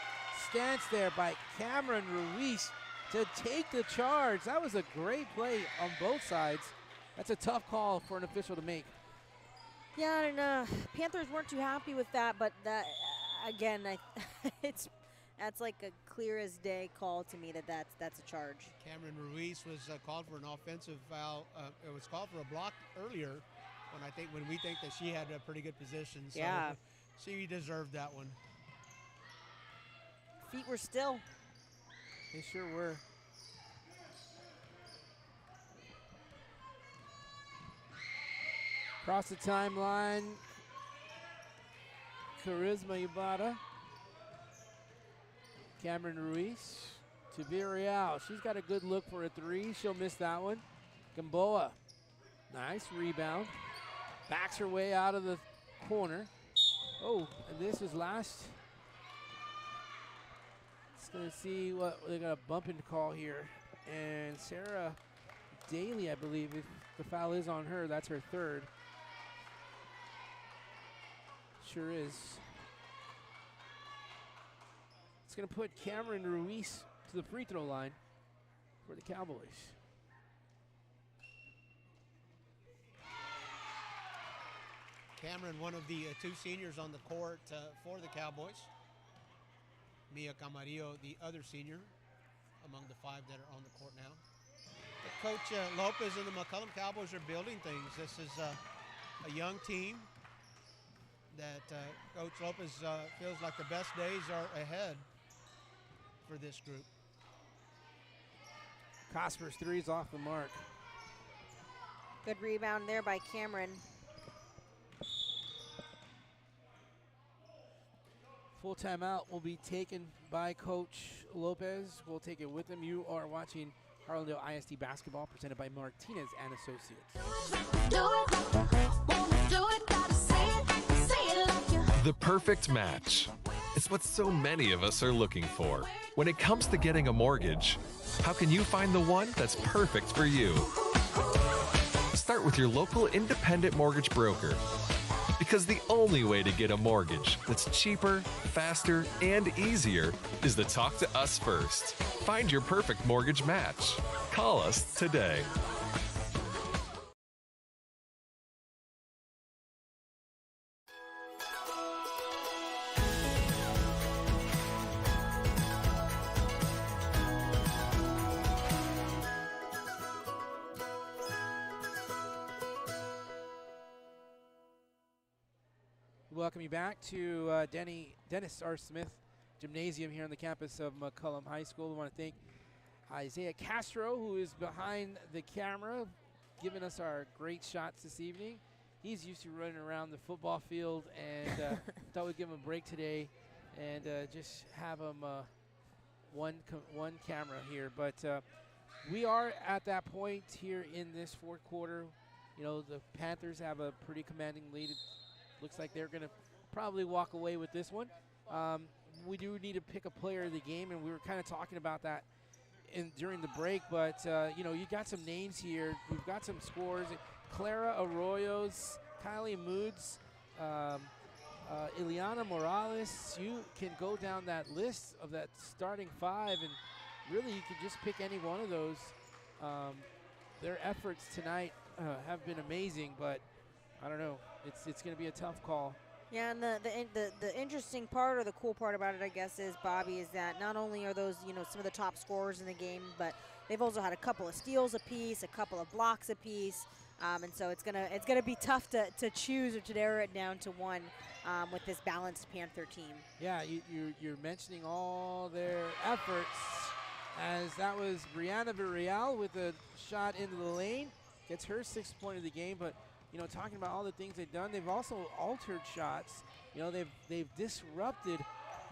[SPEAKER 1] stance there by Cameron Ruiz to take the charge. That was a great play on both sides. That's a tough call for an official to make.
[SPEAKER 8] Yeah, and Panthers weren't too happy with that, but that again, that's like a clear as day call to me that's a charge.
[SPEAKER 9] Cameron Ruiz was called for an offensive foul. It was called for a block earlier when we think that she had a pretty good position. So
[SPEAKER 8] yeah.
[SPEAKER 9] She deserved that one.
[SPEAKER 8] Feet were still.
[SPEAKER 1] They sure were. Across the timeline, Charisma Ibarra. Cameron Ruiz to Villarreal. She's got a good look for a three. She'll miss that one. Gamboa, nice rebound. Backs her way out of the corner. Oh, and this is last. Let's gonna see what they got a bumping call here. And Sarah Daly, I believe, if the foul is on her, that's her third. Sure is. It's going to put Cameron Ruiz to the free throw line for the Cowboys.
[SPEAKER 9] Cameron, one of the two seniors on the court for the Cowboys. Mia Camarillo, the other senior among the five that are on the court now. But Coach Lopez and the McCollum Cowboys are building things. This is a young team that Coach Lopez feels like the best days are ahead for this group.
[SPEAKER 1] Cosper's three's off the mark.
[SPEAKER 8] Good rebound there by Cameron.
[SPEAKER 1] Full timeout will be taken by Coach Lopez. We'll take it with him. You are watching Harlandale ISD basketball presented by Martinez and Associates.
[SPEAKER 3] The perfect match. It's what so many of us are looking for. When it comes to getting a mortgage, how can you find the one that's perfect for you? Start with your local independent mortgage broker. Because the only way to get a mortgage that's cheaper, faster, and easier is to talk to us first. Find your perfect mortgage match. Call us today.
[SPEAKER 1] Welcome you back to Dennis R. Smith Gymnasium here on the campus of McCollum High School. We want to thank Isaiah Castro, who is behind the camera, giving us our great shots this evening. He's used to running around the football field, and thought we'd give him a break today and just have him one camera here. But we are at that point here in this fourth quarter. You know, the Panthers have a pretty commanding lead. Looks like they're going to probably walk away with this one. We do need to pick a player of the game, and we were kind of talking about that during the break. But, you know, you got some names here. We've got some scores. Clara Arroyos, Kylie Moods, Ileana Morales. You can go down that list of that starting five, and really you can just pick any one of those. Their efforts tonight have been amazing, but I don't know. It's going to be a tough call.
[SPEAKER 8] Yeah, and the interesting part, or the cool part about it, I guess, is, Bobby, is that not only are those, you know, some of the top scorers in the game, but they've also had a couple of steals apiece, a couple of blocks apiece, and so it's gonna be tough to choose or to narrow it down to one with this balanced Panther team.
[SPEAKER 1] Yeah, you're mentioning all their efforts, as that was Brianna Villarreal with a shot into the lane, gets her 6th point of the game, but. You know, talking about all the things they've done, they've also altered shots. You know, they've disrupted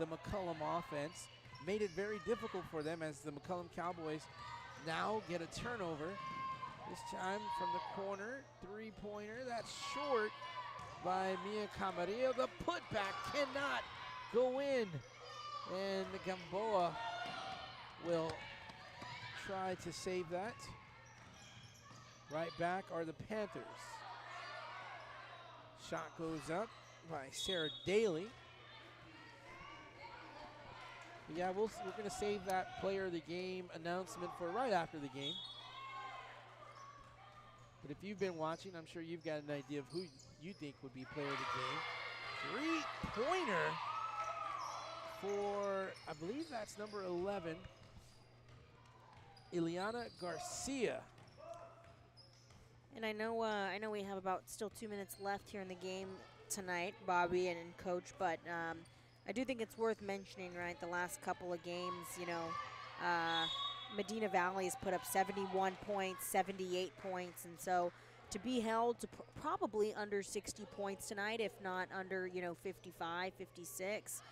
[SPEAKER 1] the McCollum offense, made it very difficult for them as the McCollum Cowboys now get a turnover. This time from the corner, 3-pointer. That's short by Mia Camarillo. The putback cannot go in. And Gamboa will try to save that. Right back are the Panthers. Shot goes up by Sarah Daly. But yeah, we're going to save that player of the game announcement for right after the game. But if you've been watching, I'm sure you've got an idea of who you think would be player of the game. 3-pointer for, I believe that's number 11, Ileana Garcia.
[SPEAKER 8] And I know we have about still 2 minutes left here in the game tonight, Bobby and Coach, but I do think it's worth mentioning, right, the last couple of games, you know, Medina Valley has put up 71 points, 78 points, and so to be held to probably under 60 points tonight, if not under, 55, 56.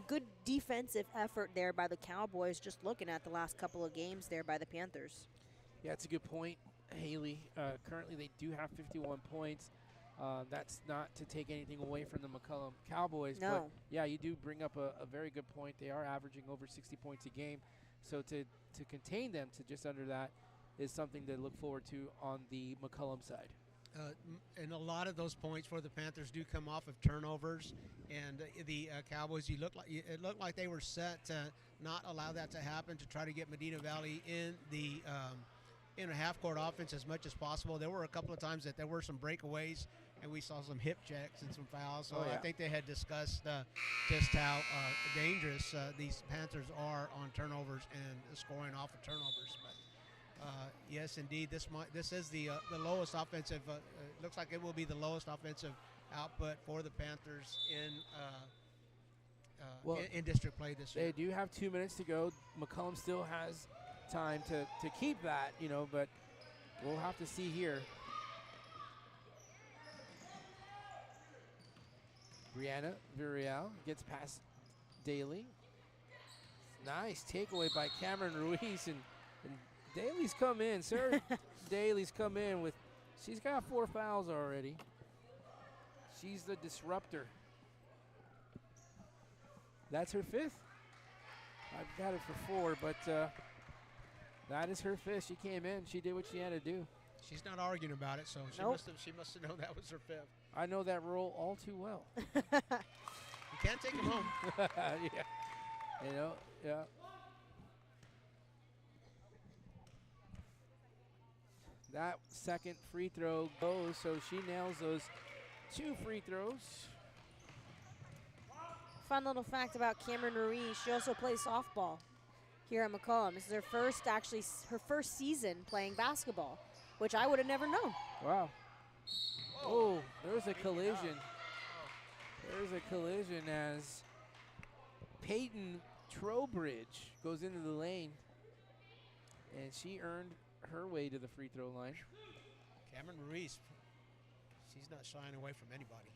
[SPEAKER 8] Good defensive effort there by the Cowboys, just looking at the last couple of games there by the Panthers.
[SPEAKER 1] Yeah, it's a good point, Haley. Currently, they do have 51 points. That's not to take anything away from the McCollum Cowboys.
[SPEAKER 8] No.
[SPEAKER 1] But, yeah, you do bring up a very good point. They are averaging over 60 points a game. So to contain them to just under that is something to look forward to on the McCollum side.
[SPEAKER 9] And a lot of those points for the Panthers do come off of turnovers, and the Cowboys, it looked like they were set to not allow that to happen, to try to get Medina Valley in the in a half-court offense as much as possible. There were a couple of times that there were some breakaways, and we saw some hip checks and some fouls. So I think they had discussed just how dangerous these Panthers are on turnovers and scoring off of turnovers. But yes, indeed, this is the lowest offensive. Looks like it will be the lowest offensive output for the Panthers in district play this year.
[SPEAKER 1] They do have 2 minutes to go. McCollum still has time to keep that, but we'll have to see here. Brianna Villarreal gets past Daly. Nice takeaway by Cameron Ruiz, and Daly's come in. Sarah Daly's come in with, she's got 4 fouls already. She's the disruptor. That's her 5th. I've got it for 4, but that is her 5th. She came in. She did what she had to do.
[SPEAKER 9] She's not arguing about it, so she must have known that was her 5th.
[SPEAKER 1] I know that role all too well.
[SPEAKER 9] You can't take them home.
[SPEAKER 1] Yeah. Yeah. That second free throw goes, so she nails those 2 free throws.
[SPEAKER 8] Fun little fact about Cameron Ruiz, she also plays softball here at McCollum. This is her first season playing basketball, which I would have never known.
[SPEAKER 1] Wow. Oh, there's a collision. There's a collision as Peyton Trowbridge goes into the lane, and she earned her way to the free throw line.
[SPEAKER 9] Cameron Ruiz, she's not shying away from anybody.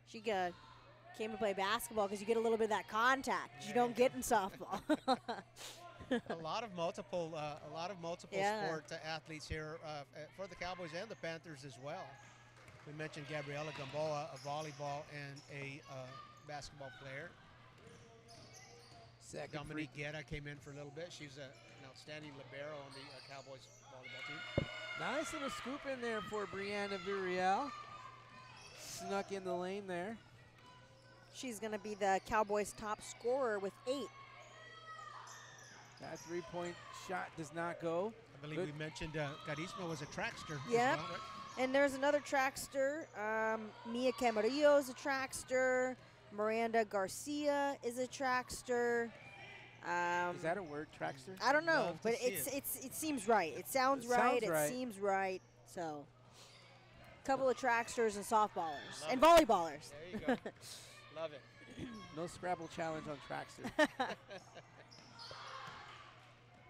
[SPEAKER 8] She came to play basketball because you get a little bit of that contact you don't get in softball.
[SPEAKER 9] a lot of multiple sport athletes here for the Cowboys and the Panthers as well. We mentioned Gabriela Gamboa, a volleyball and a basketball player. Dominique Guerra came in for a little bit. She's an outstanding libero on the Cowboys volleyball team.
[SPEAKER 1] Nice little scoop in there for Brianna Villarreal. Snuck in the lane there.
[SPEAKER 8] She's going to be the Cowboys' top scorer with 8.
[SPEAKER 1] That 3-point shot does not go.
[SPEAKER 9] I believe we mentioned Carisma was a trackster.
[SPEAKER 8] Yeah.
[SPEAKER 9] As well, right?
[SPEAKER 8] And there's another trackster. Mia Camarillo is a trackster. Miranda Garcia is a trackster.
[SPEAKER 1] Is that a word, trackster?
[SPEAKER 8] I don't know, but it seems right. It sounds right. It seems right. So, a couple of tracksters and softballers and volleyballers.
[SPEAKER 9] There you go. Love it.
[SPEAKER 1] No Scrabble challenge on trackster.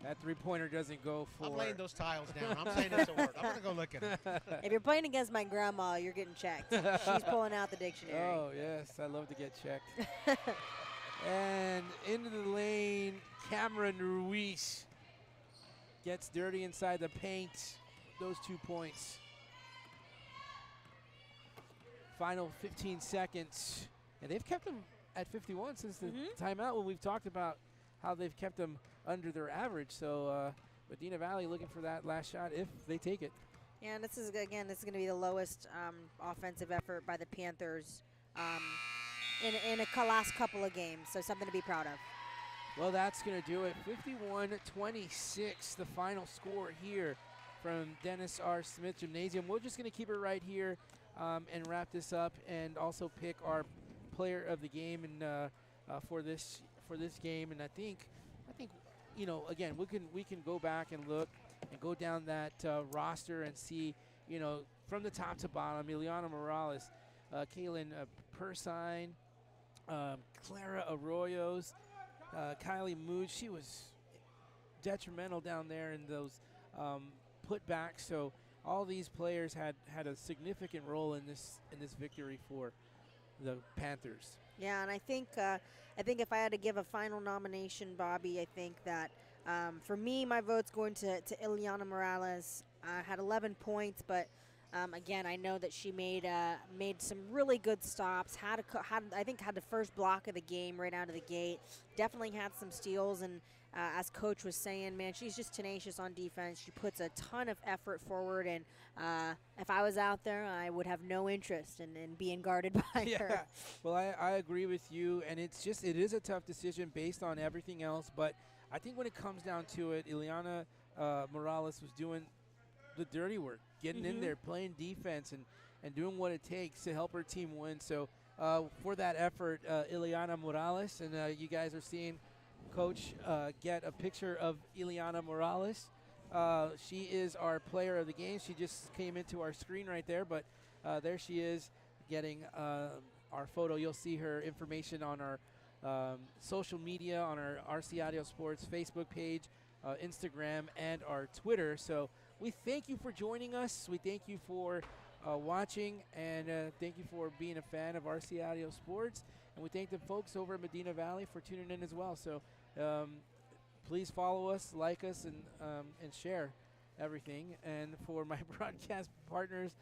[SPEAKER 1] That 3-pointer doesn't go for.
[SPEAKER 9] I'm laying those tiles down. I'm saying it's a word. I'm going to go look at it.
[SPEAKER 8] If you're playing against my grandma, you're getting checked. She's pulling out the dictionary.
[SPEAKER 1] Oh, yes. I love to get checked. And into the lane, Cameron Ruiz gets dirty inside the paint. Those 2 points. Final 15 seconds. And they've kept them at 51 since the timeout when we've talked about how they've kept them under their average. So Medina Valley looking for that last shot if they take it.
[SPEAKER 8] Yeah, and this is going to be the lowest offensive effort by the Panthers in a last couple of games. So something to be proud of.
[SPEAKER 1] Well, that's going to do it. 51-26, the final score here from Dennis R. Smith Gymnasium. We're just going to keep it right here and wrap this up, and also pick our player of the game and for this game. And I think again, we can go back and look and go down that roster and see, from the top to bottom, Ileana Morales, Kaylin Persine, Clara Arroyos, Kylie Mood. She was detrimental down there in those putbacks. So all these players had a significant role in this victory for the Panthers.
[SPEAKER 8] Yeah, and I think if I had to give a final nomination, Bobby, I think that for me, my vote's going to Ileana Morales. Had 11 points, but again, I know that she made some really good stops. Had the first block of the game right out of the gate. Definitely had some steals, and as Coach was saying, man, she's just tenacious on defense. She puts a ton of effort forward, and if I was out there, I would have no interest in being guarded by her.
[SPEAKER 1] Well, I agree with you, and it is a tough decision based on everything else, but I think when it comes down to it, Ileana Morales was doing the dirty work, getting in there, playing defense, and doing what it takes to help her team win. So for that effort, Ileana Morales, and you guys are seeing Coach get a picture of Ileana Morales. She is our player of the game. She just came into our screen right there, but there she is getting our photo. You'll see her information on our social media, on our RC Audio Sports Facebook page, Instagram, and our Twitter. So we thank you for joining us. We thank you for watching, and thank you for being a fan of RC Audio Sports. And we thank the folks over at Medina Valley for tuning in as well. So please follow us, like us, and share everything. And for my broadcast partners,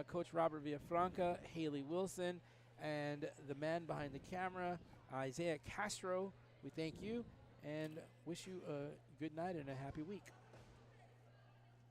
[SPEAKER 1] Coach Robert Villafranca, Haley Wilson, and the man behind the camera, Isaiah Castro, we thank you and wish you a good night and a happy week.